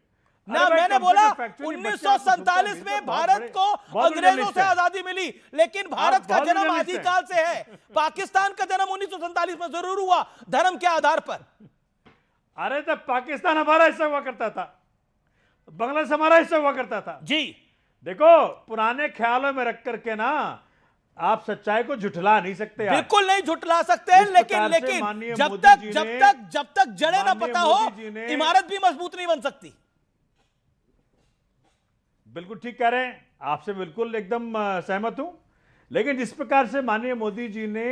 ना। मैंने बोला 1947 में भारत को अंग्रेजों से आजादी मिली, लेकिन भारत का जन्म आदिकाल से है। पाकिस्तान का जन्म 1947 में जरूर हुआ, धर्म के आधार पर। अरे तब पाकिस्तान हमारा हिस्सा हुआ करता था, बांग्लादेश हमारा हिस्सा हुआ करता था जी। देखो पुराने ख्यालों में रख करके ना आप सच्चाई को झुठला नहीं सकते। बिल्कुल नहीं झुठला सकते, लेकिन जब तक जड़ें ना पता हो, इमारत भी मजबूत नहीं बन सकती। बिल्कुल ठीक कह रहे हैं, आपसे बिल्कुल एकदम सहमत हूं। लेकिन जिस प्रकार से माननीय मोदी जी ने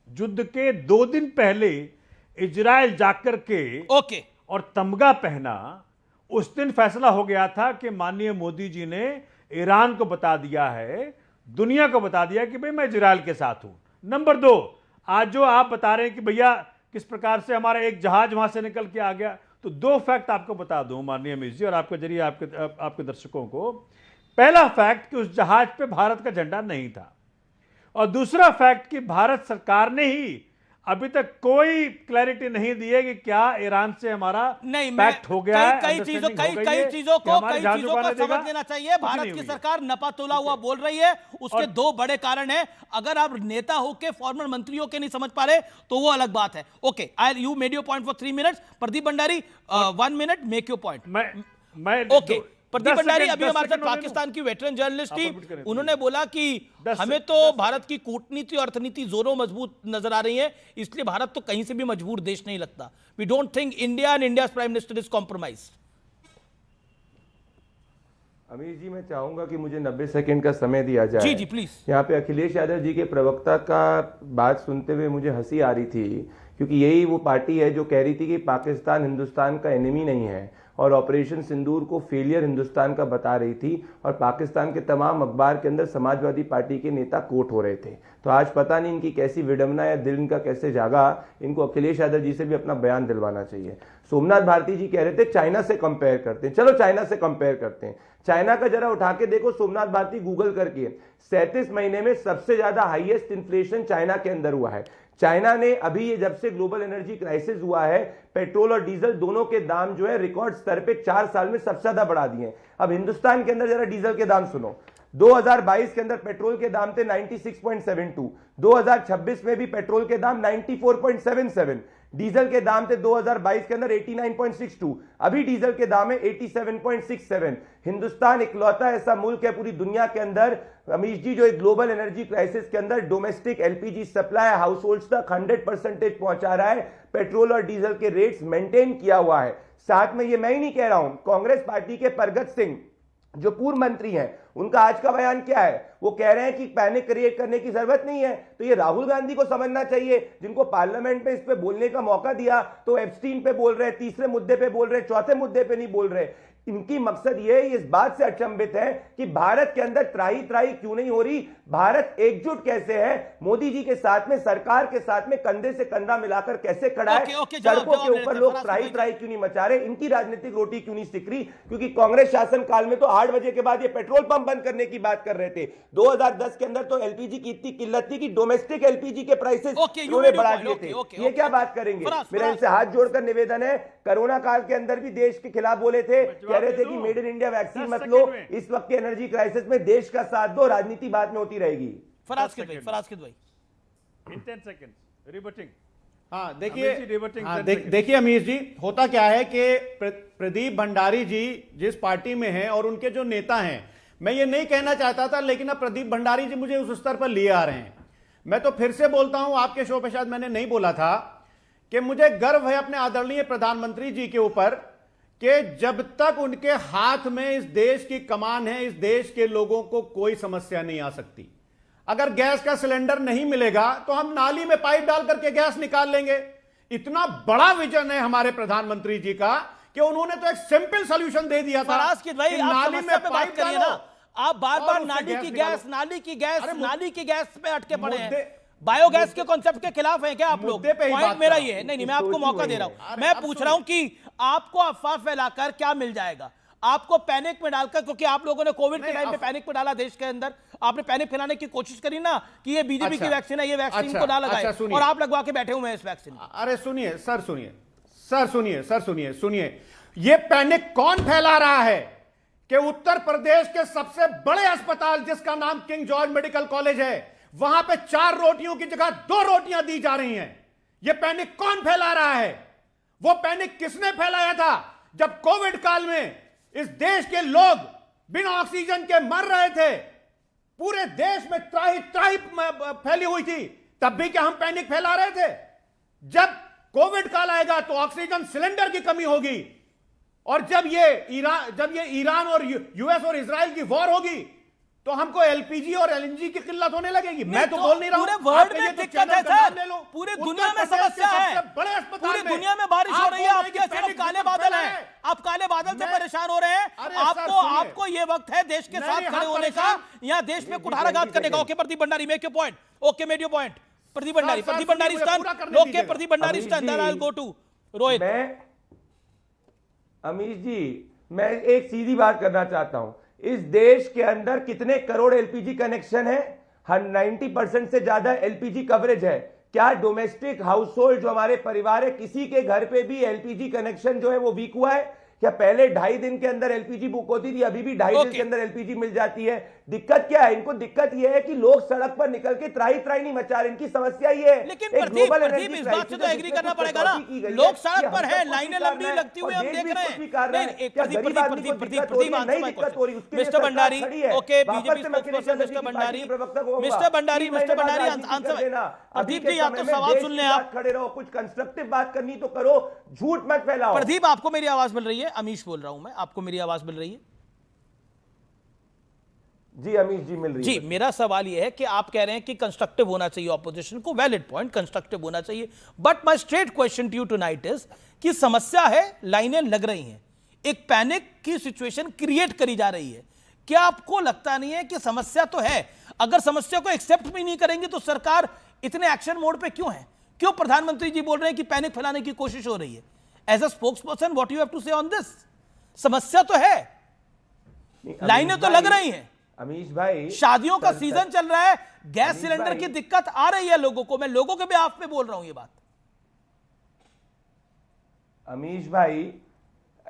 युद्ध के 2 दिन पहले इजराइल जाकर के और तमगा पहना, उस दिन फैसला हो गया था कि माननीय मोदी जी ने ईरान को बता दिया है, दुनिया को बता दिया कि भाई मैं इजराइल के साथ हूं। नंबर 2, आज जो आप बता रहे हैं कि भैया किस प्रकार से हमारा एक जहाज वहां से निकल के आ गया, तो 2 फैक्ट आपको बता दूं माननीय अमित जी और आपके जरिए आपके दर्शकों को। पहला फैक्ट कि उस जहाज पे भारत का झंडा नहीं था, और दूसरा फैक्ट कि भारत सरकार ने ही अभी तक कोई क्लैरिटी नहीं दी है कि क्या ईरान से हमारा पैक्ट हो गया है। कई चीजों को समझ लेना चाहिए। भारत की सरकार नपा तोला हुआ बोल रही है, उसके 2 बड़े कारण हैं। अगर आप नेता होके फॉर्मर मंत्रियों के नहीं समझ पा रहे तो वो अलग बात है। Okay, you made your point for 3 minutes. Pradeep Bhandari 1 minute, make your point. Okay Pradeep Bhandari अभी हमारे साथ पाकिस्तान की वेटरन जर्नलिस्ट थी, उन्होंने बोला कि हमें तो भारत की कूटनीति और अर्थनीति जोरों मजबूत नजर आ रही है, इसलिए भारत तो कहीं से भी मजबूर देश नहीं लगता। We don't think India and India's prime minister is compromised. Amir ji, मैं चाहूंगा कि मुझे 90 सेकंड का समय दिया जाए। जी जी प्लीज। यहाँ पे अखिलेश यादव जी के प्रवक्ता का बात सुनते हुए मुझे हंसी आ रही थी, क्योंकि यही वो पार्टी है जो कह रही थी कि पाकिस्तान हिंदुस्तान का एनिमी नहीं है और ऑपरेशन सिंदूर को फेलियर हिंदुस्तान का बता रही थी, और पाकिस्तान के तमाम अखबार के अंदर समाजवादी पार्टी के नेता कोट हो रहे थे। तो आज पता नहीं इनकी कैसी विडंबना या दिल इनका कैसे जागा, इनको अखिलेश यादव जी से भी अपना बयान दिलवाना चाहिए। सोमनाथ भारती जी कह रहे थे चाइना से कंपेयर करते हैं, चलो चाइना से कंपेयर करते हैं। चाइना का जरा उठा के देखो सोमनाथ भारती, गूगल करके 37 महीने में सबसे ज्यादा हाईएस्ट इन्फ्लेशन चाइना के अंदर हुआ है। चाइना ने अभी ये जब से ग्लोबल एनर्जी क्राइसिस हुआ है, पेट्रोल और डीजल दोनों के दाम जो है रिकॉर्ड स्तर पे 4 साल में सबसे ज्यादा बढ़ा दिए। अब हिंदुस्तान के अंदर जरा डीजल के दाम सुनो। 2022 के अंदर पेट्रोल के दाम थे 96.72, 2026 में भी पेट्रोल के दाम 94.77, डीजल के दाम थे 2022 के अंदर 89.62, अभी डीजल के दाम है 87.67। हिंदुस्तान इकलौता ऐसा मुल्क है पूरी दुनिया के अंदर अमीश जी जो एक ग्लोबल एनर्जी क्राइसिस के अंदर domestic LPG supply house holds तक 100% पहुंचा रहा है, पेट्रोल और डीजल के रेट्स मेंटेन किया हुआ है। साथ में ये मैं ही नहीं कह रहा हूं, कांग्रेस पार्टी के परगत सिंह जो पूर्व मंत्री हैं, उनका आज का बयान क्या है? वो कह रहे हैं कि पैनिक क्रिएट करने की जरूरत नहीं है। तो ये राहुल गांधी को समझना चाहिए, जिनको पार्लियामेंट में इस पे बोलने का मौका दिया तो एप्स्टीन पे बोल रहे, तीसरे मुद्दे पे बोल रहे, चौथे मुद्दे पे नहीं बोल रहे। इनकी मकसद ये इस बात से अचंभित है कि भारत के अंदर त्राही त्राही क्यों नहीं हो रही, भारत एकजुट कैसे है, मोदी जी के साथ में, सरकार के साथ में कंधे से कंधा मिलाकर कैसे खड़ा है, सड़कों के ऊपर लोग त्राही त्राही क्यों नहीं मचा रहे, इनकी राजनीतिक रोटी क्यों नहीं सिक रही। क्योंकि कांग्रेस शासन काल में तो 8 बजे के बाद ये पेट्रोल पंप बंद करने की बात कर रहे थे। 2010 के अंदर तो एलपीजी की इतनी किल्लत थी कि डोमेस्टिक एलपीजी के प्राइसेस उन्होंने बढ़ा दिए थे। ये क्या बात करेंगे? मेरा इनसे हाथ जोड़कर निवेदन है, कोरोना काल के अंदर भी देश के खिलाफ बोले थे, कह रहे थे कि मेड इन इंडिया वैक्सीन मत लो, इस वक्त के एनर्जी क्राइसिस में देश का साथ दो, राजनीति बाद में होती रहेगी। फराज किद भाई इन 10 सेकंड्स रिबटिंग। हाँ देखिए अमीर जी, होता क्या है कि प्रदीप भंडारी जी जिस पार्टी में हैं और उनके जो नेता हैं, मैं ये नहीं कहना चाहता था, लेकिन अब प्रदीप भंडारी जी मुझे उस स्तर पर लिए आ रहे हैं। मैं तो फिर से बोलता हूं, आपके शो पे शायद मैंने नहीं बोला था कि मुझे गर्व है अपने आदरणीय प्रधानमंत्री जी के ऊपर कि जब तक उनके हाथ में इस देश की कमान है, इस देश के लोगों को कोई समस्या नहीं आ सकती। अगर गैस का सिलेंडर नहीं मिलेगा तो हम नाली में पाइप डाल करके गैस निकाल लेंगे। इतना बड़ा विजन है हमारे प्रधानमंत्री जी का कि उन्होंने तो एक सिंपल सॉल्यूशन दे दिया था। फराज किद भाई, नाली में पाइप करिए ना, आप बार बार नाली की गैस पे अटके पड़े हैं। बायोगैस के कॉन्सेप्ट के खिलाफ हैं क्या आप लोग? पॉइंट मेरा ये है। नहीं, मैं आपको मौका दे रहा हूं। मैं पूछ रहा हूं कि आपको अफवाह फैलाकर क्या मिल जाएगा, आपको पैनिक में डालकर, क्योंकि आप लोगों ने कोविड के टाइम पे पैनिक में डाला देश के अंदर, आपने पैनिक फैलाने की कोशिश करी ना कि ये बीजेपी की वैक्सीन है, ये वैक्सीन को ना लगाए, और आप लगवा के बैठे हुए हैं इस वैक्सीन। अरे सुनिए, ये पैनिक कौन फैला रहा है कि उत्तर प्रदेश के सबसे बड़े अस्पताल जिसका नाम किंग जॉर्ज मेडिकल कॉलेज है, वहां पे 4 रोटियों की जगह 2 रोटियां दी जा रही हैं। यह पैनिक कौन फैला रहा है? वो पैनिक किसने फैलाया था जब कोविड काल में इस देश के लोग बिना ऑक्सीजन के मर रहे थे, पूरे देश में त्राही त्राही फैली हुई थी, तब भी क्या हम पैनिक फैला रहे थे? जब कोविड काल आएगा तो ऑक्सीजन सिलेंडर की कमी होगी, और जब ये ईरान और यूएस और इजराइल की वॉर होगी तो हमको एलपीजी और एलएनजी की किल्लत होने लगेगी। मैं तो बोल नहीं रहा हूं, पूरे वर्ल्ड में दिक्कत है सर, पूरी दुनिया में समस्या है, पूरी दुनिया में बारिश हो रही है, आपके सिर्फ काले बादल हैं, आप काले बादल से परेशान हो रहे हैं। आपको ये वक्त है देश के साथ खड़े होने का, या देश में कुठाराघात करने का। Okay Pradeep Bhandari, make your point. Okay, make your point. Pradeep Bhandari stand. Okay Pradeep Bhandari stand, then I will go to Rohit. Amish ji, मैं एक सीधी बात करना चाहता हूं, इस देश के अंदर कितने करोड़ एलपीजी कनेक्शन है? 90% से ज्यादा एलपीजी कवरेज है। क्या डोमेस्टिक हाउस होल्ड जो हमारे परिवार है, किसी के घर पे भी एलपीजी कनेक्शन जो है वो वीक हुआ है? क्या पहले 2.5 दिन के अंदर एलपीजी बुक होती थी, अभी भी 2.5 दिन के अंदर एलपीजी मिल जाती है? दिक्कत क्या है इनको? दिक्कत यह है कि लोग सड़क पर निकल के त्राही त्राही नहीं मचा रहे, इनकी समस्या ये है। लेकिन प्रदीप इस बात से तो एग्री करना पड़ेगा ना, लोग सड़क पर हैं, लाइनें लंबी लगती हुई हम देख रहे हैं। Mister Bhandari, okay, BJP spokesperson mister Bhandari answer. Pradeep ji, आप तो सवाल सुन लें, आप खड़े रहो, कुछ कंस्ट्रक्टिव बात करनी तो करो, झूठ मत फैलाओ। प्रदीप, आपको मेरी आवाज मिल रही है? अमीश बोल रहा हूं मैं, आपको मेरी आवाज मिल रही है? जी अमीश जी, मिल रही जी है। मेरा सवाल यह है कि आप कह रहे हैं कि कंस्ट्रक्टिव होना चाहिए ऑपोजिशन को, वैलिड पॉइंट, कंस्ट्रक्टिव होना चाहिए, but my straight question to you tonight is कि समस्या है, लाइनें लग रही हैं, एक पैनिक की सिचुएशन क्रिएट करी जा रही है। क्या आपको लगता नहीं है कि समस्या तो है? अगर समस्या को एक्सेप्ट भी नहीं करेंगे तो सरकार इतने एक्शन मोड पे क्यों है? क्यों प्रधानमंत्री जी बोल रहे हैं कि पैनिक फैलाने की कोशिश हो रही है? As a spokesperson, what you have to say on this? समस्या तो है, लाइनें तो लग रही हैं। अमीश भाई, शादियों का सीजन चल रहा है, गैस सिलेंडर की दिक्कत आ रही है लोगों को, मैं लोगों के बिहाफ पे बोल रहा हूं ये बात। अमीश भाई,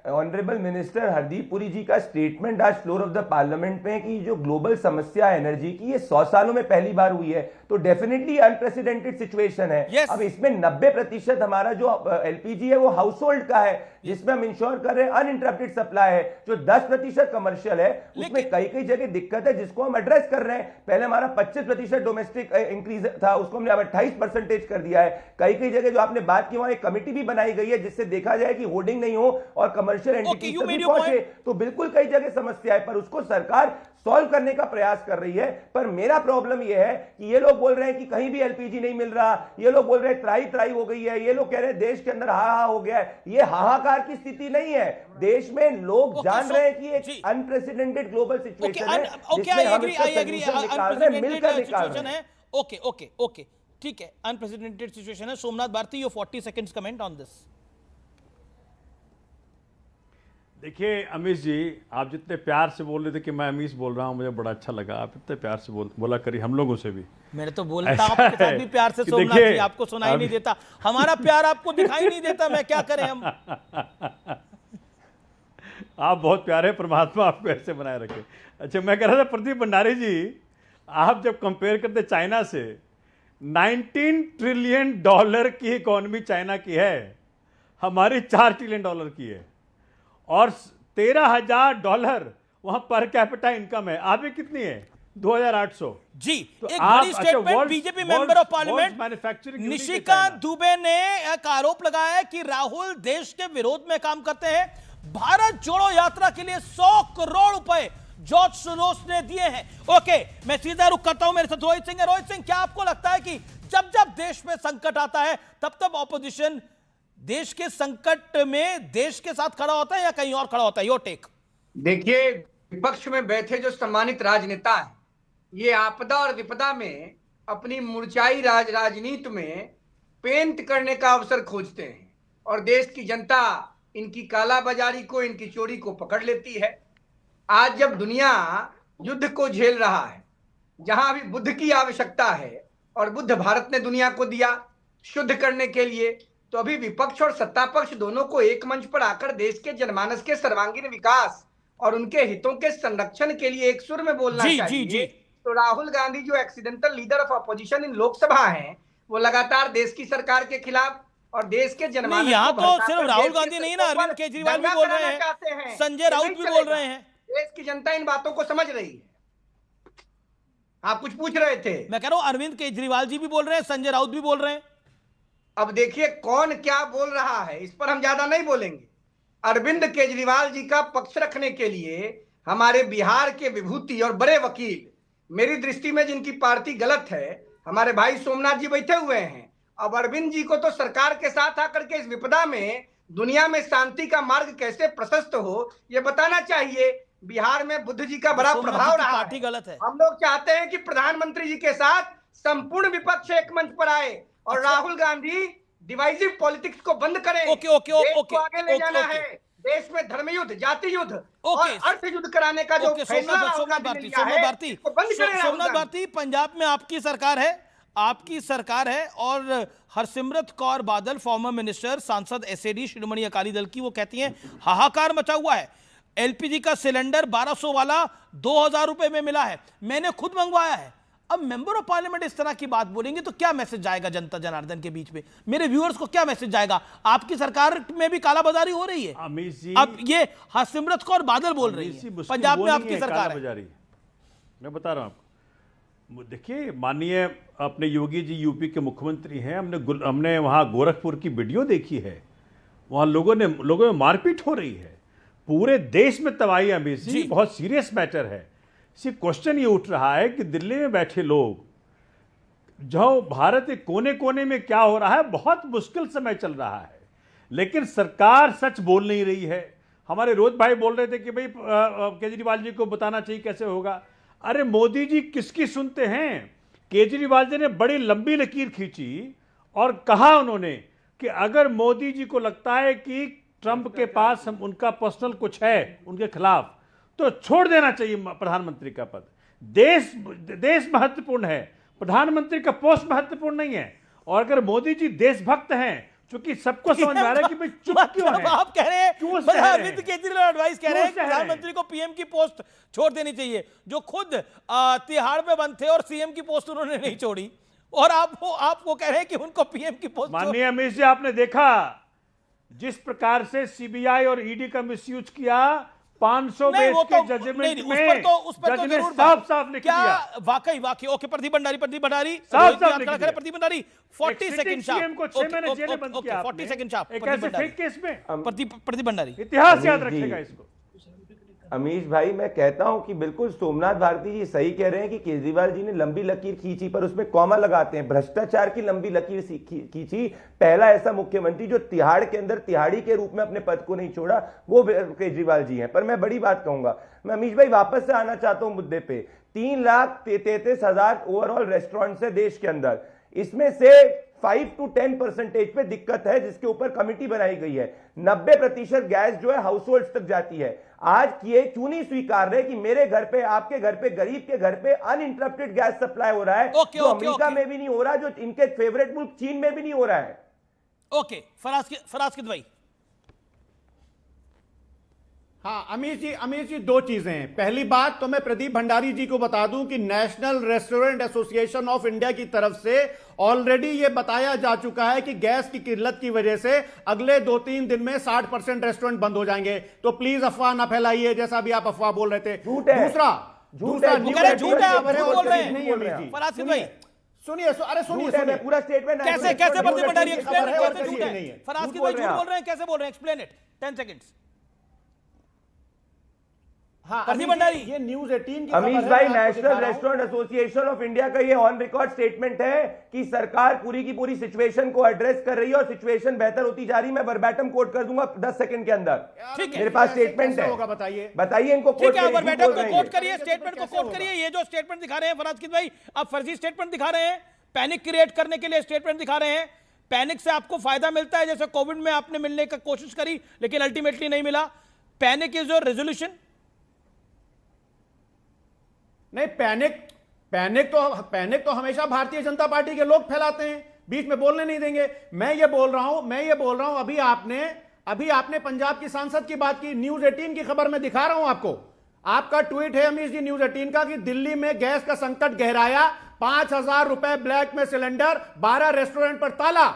ऑनरेबल मिनिस्टर हरदीप पुरी जी का स्टेटमेंट आज फ्लोर ऑफ द पार्लियामेंट में कि जो ग्लोबल समस्या है एनर्जी की, ये 100 सालों में पहली बार हुई है, तो डेफिनेटली अनप्रेसिडेंटेड सिचुएशन है। yes. अब इसमें 90% हमारा जो एलपीजी है वो हाउस होल्ड का है, जिसमें हम इंश्योर कर रहे हैं अनइंटरप्टेड सप्लाई है। जो 10% कमर्शियल है उसमें कई जगह दिक्कत है जिसको हम एड्रेस कर रहे हैं। पहले हमारा 25% डोमेस्टिक इंक्रीज था, उसको हमने 28% कर दिया है। कई जगह जो आपने बात की वहां एक कमेटी भी बनाई गई है जिससे देखा जाए कि होर्डिंग नहीं हो और कमर्शियल Okay, एंटिटी you तक made भी your पहुंचे। तो बिल्कुल कई जगह समस्या है, पर उसको सरकार सॉल्व करने का प्रयास कर रही है। पर मेरा प्रॉब्लम यह है कि ये लोग बोल रहे हैं कि कहीं भी एलपीजी नहीं मिल रहा, ये लोग बोल रहे हैं त्राही त्राही हो गई है, ये लोग कह रहे हैं देश के अंदर हाहा हो गया है। ये हाहाकार की स्थिति नहीं है, देश में लोग जान रहे हैं कि एक अनप्रेसिडेंटेड ग्लोबल सिचुएशन है जिसमें हम इसका सॉल्यूशन निकाल रहे हैं, मिलकर निकाल रहे हैं। ओके, ठीक है, अनप्रेसिडेंटेड सिचुएशन है। Somnath Bharti, your 40 seconds comment on this. देखिए अमीश जी, आप जितने प्यार से बोल रहे थे कि मैं अमीश बोल रहा हूं, मुझे बड़ा अच्छा लगा। आप इतने प्यार से बोला करिए हम लोगों से भी। मैंने तो बोलता आपके साथ भी प्यार से सोमनाथ जी, आपको सुनाई नहीं देता, हमारा प्यार आपको दिखाई नहीं देता, मैं क्या करें हम। आप बहुत प्यारे, परमात्मा आपको ऐसे बनाए रखे। अच्छा, मैं कह रहा था प्रदीप भंडारी जी, आप जब कंपेयर करते चाइना से, 19 ट्रिलियन डॉलर की इकोनॉमी चाइना की है, हमारी 4 ट्रिलियन डॉलर की है, और $13,000 वहां पर कैपिटा इनकम है। आपकी कितनी है? 2,800 जी। तो एक आप, बड़ी statement BJP member of parliament Nishikant Dubey ने एक आरोप लगाया है कि राहुल देश के विरोध में काम करते हैं। भारत जोड़ो यात्रा के लिए 100 करोड़ रुपए जॉर्ज सोरोस ने दिए हैं। ओके, मैं सीधा रुख करता हूं, मेरे साथ रोहित सिंह है। रोहित सिंह, क्या आपको लगता है कि जब जब देश में संकट आता है तब तब ऑपोजिशन देश के संकट में देश के साथ खड़ा होता है या कहीं और खड़ा होता है? Your take. देखिए, विपक्ष में बैठे जो सम्मानित राजनेता हैं, ये आपदा और विपदा में अपनी मुरझाई राजनीति में पेंट करने का अवसर खोजते हैं, और देश की जनता इनकी कालाबाजारी को, इनकी चोरी को पकड़ लेती है। आज जब दुनिया युद्ध को झेल रहा है, जहां अभी बुद्ध की आवश्यकता है, और बुद्ध भारत ने दुनिया को दिया शुद्ध करने के लिए, तो अभी विपक्ष और सत्ता पक्ष दोनों को एक मंच पर आकर देश के जनमानस के सर्वांगीण विकास और उनके हितों के संरक्षण के लिए एक सुर में बोलना चाहिए। तो राहुल गांधी जो accidental leader of opposition in Lok Sabha हैं, वो लगातार देश की सरकार के खिलाफ और देश के जनमानस यहाँ तो सिर्फ राहुल गांधी नहीं ना, अरविंद केजरीवाल भी बोल रहे हैं, संजय राउत भी बोल रहे हैं। देश की जनता इन बातों को समझ रही है। आप कुछ पूछ रहे थे? मैं कह रहा हूं अरविंद केजरीवाल जी भी बोल रहे हैं, संजय राउत भी बोल रहे हैं। अब देखिए कौन क्या बोल रहा है, इस पर हम ज्यादा नहीं बोलेंगे। अरविंद केजरीवाल जी का पक्ष रखने के लिए हमारे बिहार के विभूति और बड़े वकील, मेरी दृष्टि में जिनकी पार्टी गलत है, हमारे भाई सोमनाथ जी बैठे हुए हैं। अब अरविंद जी को तो सरकार के साथ आकर के इस विपदा में दुनिया में शांति का मार्ग कैसे प्रशस्त हो, ये बताना चाहिए। बिहार में बुद्ध जी का बड़ा प्रभाव रहा है। गलत है। हम लोग चाहते हैं कि प्रधानमंत्री जी के साथ संपूर्ण विपक्ष एक मंच पर आए और राहुल गांधी डिवाइसिव पॉलिटिक्स को बंद करें। देश को आगे ले जाना है। देश में धर्म युद्ध, जाति युद्ध और अर्थ युद्ध कराने का जो फैसला सोमनाथ भारती, पंजाब में आपकी सरकार है और हरसिमरत कौर बादल, फॉर्मर मिनिस्टर, सांसद एसएडी शिरोमणि अकाली दल की, वो कहती हैं हाहाकार मचा हुआ है। एलपीजी का सिलेंडर 1200 वाला 2000 रुपए में मिला है, मैंने खुद मंगवाया है। अब मेंबर ऑफ पार्लियामेंट इस तरह की बात बोलेंगे तो क्या मैसेज जाएगा जनता जनार्दन के बीच में? मेरे व्यूअर्स को क्या मैसेज जाएगा? आपकी सरकार में भी कालाबाजारी हो रही है। अब ये हरसिमरत कौर बादल बोल रही है, पंजाब में आपकी सरकार है। मैं बता रहा हूं आपको। देखिए, माननीय अपने योगी जी यूपी के मुख्यमंत्री हैं। हमने वहां गोरखपुर की वीडियो देखी है, वहां लोगों में मारपीट हो रही है, पूरे देश में तबाही। अमीश जी, बहुत सीरियस मैटर है। सिर्फ क्वेश्चन ये उठ रहा है कि दिल्ली में बैठे लोग, जो भारत के कोने कोने में क्या हो रहा है, बहुत मुश्किल समय चल रहा है, लेकिन सरकार सच बोल नहीं रही है। हमारे रोज भाई बोल रहे थे कि भाई केजरीवाल जी को बताना चाहिए कैसे होगा। अरे मोदी जी किसकी सुनते हैं? केजरीवाल जी ने बड़ी लंबी लकीर खींची और कहा उन्होंने कि अगर मोदी जी को लगता है कि ट्रंप के पास उनका पर्सनल कुछ है उनके खिलाफ, तो छोड़ देना चाहिए प्रधानमंत्री का पद। देश महत्वपूर्ण है, प्रधानमंत्री का पोस्ट महत्वपूर्ण नहीं है। और अगर मोदी जी देशभक्त हैं, क्योंकि सबको समझ में आ रहा है कि भाई चुप क्यों है। आप कह रहे हैं अरविंद केजरीवाल एडवाइस कह रहे हैं प्रधानमंत्री को पीएम की पोस्ट छोड़ देनी चाहिए, जो खुद तिहाड़ में बंद थे और सीएम की पोस्ट उन्होंने नहीं छोड़ी, और आपको कह रहे हैं कि उनको पीएम की पोस्ट। माननीय अमित जी, आपने देखा जिस प्रकार से सीबीआई और ईडी का मिसयूज किया, 500 नहीं, पेज वो के तो जजमेंट उस में पर तो जज ने जरूर साफ साफ लिख क्या दिया। वाकई ओके, प्रदीप भंडारी साफ साफ लिख दिया। प्रदीप भंडारी 40 सेकंड सीएम को 6 महीने जेल में बंद किया 40 सेकंड चाप एक ऐसे फेक केस में। प्रदीप भंडारी इतिहास याद रखेगा इसको। अमीश भाई, मैं कहता हूं कि बिल्कुल सोमनाथ भारती जी सही कह रहे हैं कि केजरीवाल जी ने लंबी लकीर खींची, पर उसमें कॉमा लगाते हैं। भ्रष्टाचार की लंबी लकीर खींची। पहला ऐसा मुख्यमंत्री जो तिहाड़ के अंदर तिहाड़ी के रूप में अपने पद को नहीं छोड़ा, वो केजरीवाल जी हैं। पर मैं बड़ी बात कहूंगा, मैं अमीश भाई वापस से आना चाहता हूं मुद्दे पे। 3,33,000 ओवरऑल रेस्टोरेंट्स है देश के अंदर, इसमें से 5 to 10% पे दिक्कत है, जिसके ऊपर कमिटी बनाई गई है। 90% गैस जो है हाउस होल्ड तक जाती है। आज ये क्यों नहीं स्वीकार रहे कि मेरे घर पे, आपके घर पे, गरीब के घर पे अनइंटरप्टेड गैस सप्लाई हो रहा है, जो अमेरिका में भी नहीं हो रहा, जो इनके फेवरेट मुल्क चीन में भी नहीं हो रहा है। ओके, फराज की दवाई। हाँ अमीश जी, दो चीजें हैं। पहली बात तो मैं प्रदीप भंडारी जी को बता दूं कि national restaurant association of India की तरफ से ऑलरेडी ये बताया जा चुका है कि गैस की किल्लत की वजह से अगले 2-3 दिन में 60% रेस्टोरेंट बंद हो जाएंगे। तो प्लीज अफवाह ना फैलाइए, जैसा भी आप अफवाह बोल रहे थे। झूठ है, झूठ है, आप बोल रहे हैं फराज की दवाई। सुनिए, अरे सुनिए, पूरा स्टेटमेंट कैसे प्रदीप भंडारी एक्सप्लेन कैसे झूठ है? फराज की दवाई झूठ बोल रहे हैं, कैसे बोल रहे हैं? Explain it 10 seconds. हाँ, प्रदीप भंडारी, ये न्यूज़ 18 की अमीश भाई, national restaurant association of India का ये ऑन रिकॉर्ड स्टेटमेंट है कि सरकार पूरी की पूरी सिचुएशन को एड्रेस कर रही है और सिचुएशन बेहतर होती जा रही है। मैं वर्बैटम कोट कर दूंगा 10 सेकंड के अंदर। ठीक है, मेरे पास स्टेटमेंट है, बताइए इनको। ठीक है, वर्बैटम को कोट करिए, स्टेटमेंट को कोट करिए। ये जो स्टेटमेंट दिखा रहे हैं फराज की दवाई, आप फर्जी स्टेटमेंट दिखा रहे हैं, पैनिक क्रिएट करने के लिए स्टेटमेंट दिखा रहे हैं। पैनिक से आपको फायदा मिलता है, जैसे कोविड में आपने मिलने की कोशिश करी लेकिन अल्टीमेटली नहीं मिला। Panic is your resolution? नहीं, पैनिक तो हमेशा भारतीय जनता पार्टी के लोग फैलाते हैं, बीच में बोलने नहीं देंगे। मैं ये बोल रहा हूं अभी आपने पंजाब की सांसद की बात की। न्यूज़ 18 की खबर में दिखा रहा हूं आपको। आपका ट्वीट है अमीश जी न्यूज़ 18 का कि दिल्ली में गैस का संकट गहराया, 5,000 रुपए ब्लैक में सिलेंडर, 12 रेस्टोरेंट पर ताला।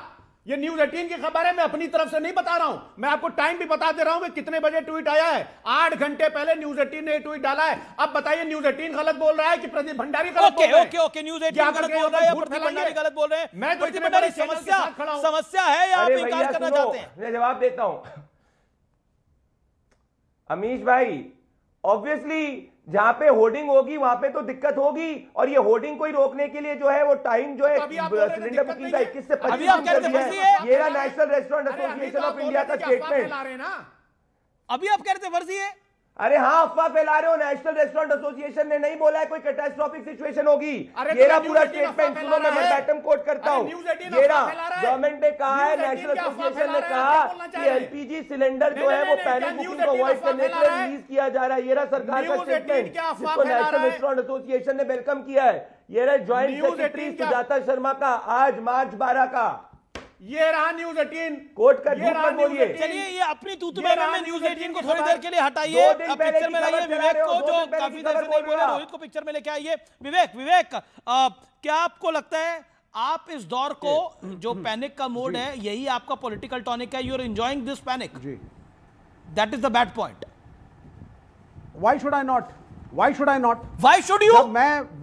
ये न्यूज़ 18 की खबर है, मैं अपनी तरफ से नहीं बता रहा हूं। मैं आपको टाइम भी बता दे रहा हूं कि कितने बजे ट्वीट आया है। 8 घंटे पहले न्यूज़ 18 ने ट्वीट डाला है। अब बताइए, न्यूज़ 18 गलत बोल रहा है कि प्रदीप भंडारी गलत बोल रहे हैं? ओके, न्यूज़ 18 गलत बोल रहा है या प्रदीप भंडारी गलत बोल रहे हैं? मैं तो प्रदीप भंडारी समस्या है या आप इनकार करना चाहते हैं? मैं जवाब देता हूं अमीश भाई। ऑब्वियसली जहां पे होर्डिंग होगी वहां पे तो दिक्कत होगी, और ये होर्डिंग को ही रोकने के लिए जो है वो टाइम जो है सिलेंडर बुकिंग का 21 से 25 ये रहा national restaurant association of India का स्टेटमेंट। अभी आप कह रहे थे फर्जी है? अरे हाँ, अफवाह फैला रहे हो। नेशनल रेस्टोरेंट एसोसिएशन ने नहीं बोला है कोई कैटास्ट्रोफिक सिचुएशन होगी। ये रहा पूरा स्टेटमेंट, सुनो मैं वर्बैटम कोट करता हूं। ये रहा, गवर्नमेंट ने कहा है, नेशनल एसोसिएशन ने कहा कि एलपीजी सिलेंडर जो है वो पैनिक बुकिंग को अवॉइड करने के लिए रिलीज किया जा रहा है। ये रहा सरकार का स्टेटमेंट, जिसको नेशनल रेस्टोरेंट एसोसिएशन ने वेलकम किया है। ये रहा ज्वाइंट सेक्रेटरी सुजाता शर्मा का आज मार्च 12 का। ये रहा न्यूज़ 18 कोट कर बोलिए। चलिए, ये अपनी तूतमे में न्यूज़ 18 को थोड़ी देर के लिए हटाइए, अब पिक्चर में लाइए विवेक को, जो काफी देर से नहीं बोला। रोहित को पिक्चर में लेके आइए। विवेक, क्या आपको लगता है आप इस दौर को, जो पैनिक का मोड है, यही आपका पॉलिटिकल टॉनिक है? You are enjoying this panic? That is the bad point. Why should I not? Why should I not? Why should you?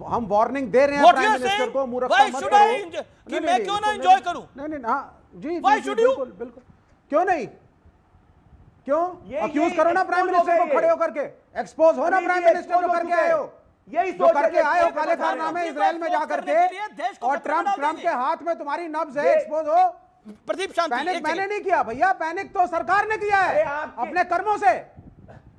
हम वार्निंग दे रहे हैं प्राइम मिनिस्टर को, मूर्खता मत करो। कि मैं क्यों ना एंजॉय करूं? नहीं, हाँ जी, Why should you? बिल्कुल, क्यों नहीं? क्यों अक्यूज करो ना प्राइम मिनिस्टर को, खड़े होकर के एक्सपोज हो ना प्राइम मिनिस्टर जो करके आए हो, यही जो करके आए हो काले कारनामे इजराइल में जाकर के, और ट्रम्प के हाथ में तुम्हारी नब्ज है, एक्सपोज हो। प्रदीप शांति, पैनिक मैंने नहीं किया भैया, पैनिक तो सरकार ने किया है अपने कर्मों से।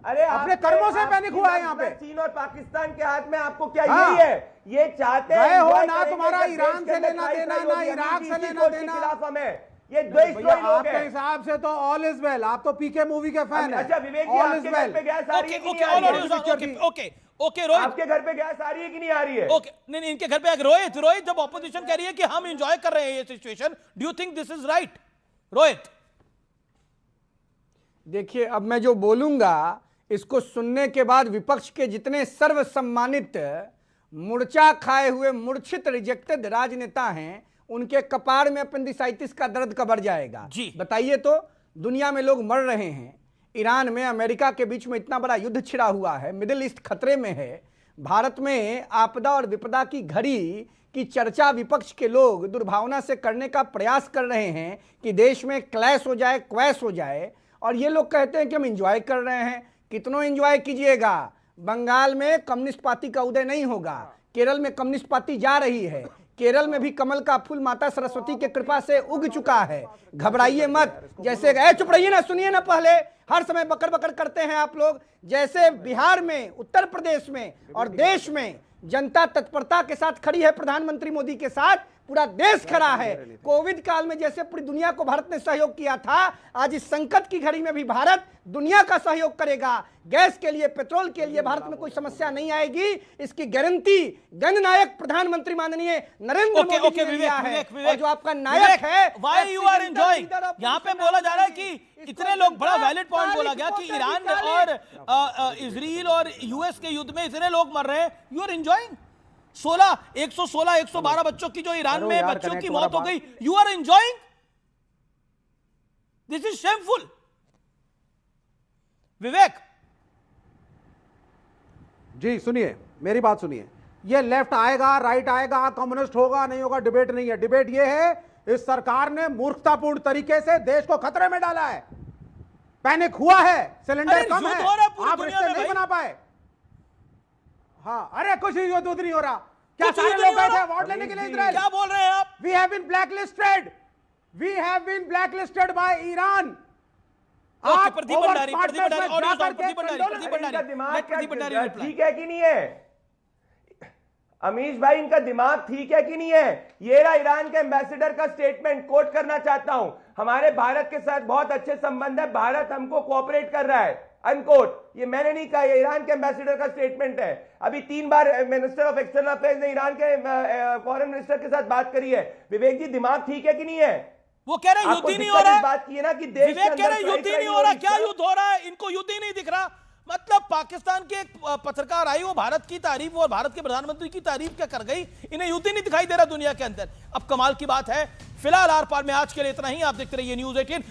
अरे अपने कर्मों से पैनिक हुआ है यहाँ पे। चीन और पाकिस्तान के हाथ में आपको क्या यही है? ये चाहते हैं हो ना तुम्हारा ईरान से लेना देना, ना इराक से लेना देना। खिलाफ हमें ये द्वेषद्रोही लोग हैं। आपके हिसाब से तो ऑल इज वेल, आप तो पीके मूवी के फैन हैं। अच्छा विवेक जी, आपके घर पे गैस आ रही है कि नहीं आ रही है? ओके रोहित, आपके घर पे गैस आ रही है कि नहीं आ रही है? ओके, नहीं इनके घर पे। रोहित, जब ऑपोजिशन कह रही है कि हम एंजॉय कर रहे हैं ये situation, do you think this is right? Rohit देखिए, अब मैं जो बोलूंगा इसको सुनने के बाद विपक्ष के जितने सर्वसम्मानित मूर्छा खाए हुए मूर्छित रिजेक्टेड राजनेता हैं, उनके कपार में अपेंडिसाइटिस का दर्द कबर जाएगा। जी बताइए तो, दुनिया में लोग मर रहे हैं, ईरान में, अमेरिका के बीच में इतना बड़ा युद्ध छिड़ा हुआ है, मिडिल ईस्ट खतरे में है, भारत में आपदा और विपदा की घड़ी की चर्चा विपक्ष के लोग दुर्भावना से करने का प्रयास कर रहे हैं कि देश में क्लैश हो जाए, क्वैश हो जाए, और ये लोग कहते हैं कि हम एंजॉय कर रहे हैं। कितनों एंजॉय कीजिएगा, बंगाल में कम्युनिस्ट पार्टी का उदय नहीं होगा, केरल में कम्युनिस्ट पार्टी जा रही है, केरल में भी कमल का फूल माता सरस्वती की कृपा से उग चुका है, घबराइए मत। जैसे चुप रहिए ना, सुनिए ना, पहले हर समय बकर बकर करते हैं आप लोग। जैसे बिहार में, उत्तर प्रदेश में और देश में जनता तत्परता के साथ खड़ी है, प्रधानमंत्री मोदी के साथ पूरा देश खड़ा है। कोविड काल में जैसे पूरी दुनिया को भारत ने सहयोग किया था, आज इस संकट की घड़ी में भी भारत दुनिया का सहयोग करेगा। गैस के लिए, पेट्रोल के लिए भारत में कोई समस्या नहीं आएगी, इसकी गारंटी जननायक प्रधानमंत्री माननीय नरेंद्र मोदी ने दिया है। और जो आपका नायक है, व्हाई यू आर एंजॉयिंग, यहाँ पे बोला जा रहा है कि इतने लोग, बड़ा वैलिड पॉइंट बोला गया कि ईरान और इजराइल और यूएस के युद्ध में इतने लोग मर रहे हैं, यू आर एंजॉयिंग। 116, 112 बच्चों की जो ईरान में बच्चों की मौत हो गई, you are enjoying, this is shameful. Vivek ji सुनिए, मेरी बात सुनिए, ये लेफ्ट आएगा, राइट आएगा, कम्युनिस्ट होगा, नहीं होगा, डिबेट नहीं है। डिबेट ये है, इस सरकार ने मूर्खतापूर्ण तरीके से देश को खतरे में डाला है, पैनिक हुआ है, सिलेंडर कम है, आप रिश्ते नहीं बना पाए। हाँ, अरे कुछ युद्ध नहीं हो रहा, क्या सारे लोग गए थे अवार्ड लेने के लिए इजराइल? क्या बोल रहे हैं आप? We have been blacklisted by Iran. आप प्रदीप भंडारी ठीक है कि नहीं है? अमीश भाई, इनका दिमाग ठीक है कि नहीं है? ये रहा ईरान के एम्बेसडर का स्टेटमेंट, कोट करना चाहता हूं। हमारे भारत के साथ बहुत अच्छे संबंध है, भारत हमको कोऑपरेट कर रहा है, अनकोट। ये मैंने नहीं कहा, ये ईरान के एम्बेसडर का स्टेटमेंट है। अभी 3 बार मिनिस्टर ऑफ एक्सटर्नल अफेयर्स ने ईरान के फॉरेन मिनिस्टर के साथ बात करी है। विवेक जी, दिमाग ठीक है कि नहीं है? वो कह रहे हैं युद्ध ही नहीं हो रहा है, बात की है ना कि देश विवेक कह रहे हैं युद्ध ही नहीं हो रहा। क्या युद्ध हो रहा है? इनको युद्ध ही नहीं दिख रहा। मतलब पाकिस्तान के एक पत्रकार आई, वो भारत की तारीफ और भारत के प्रधानमंत्री की तारीफ क्या कर गई, इन्हें युद्ध ही नहीं दिखाई दे रहा दुनिया के अंदर। अब कमाल की बात है। फिलहाल आर पार में आज के लिए इतना ही। आप देखते रहिए न्यूज़ 18।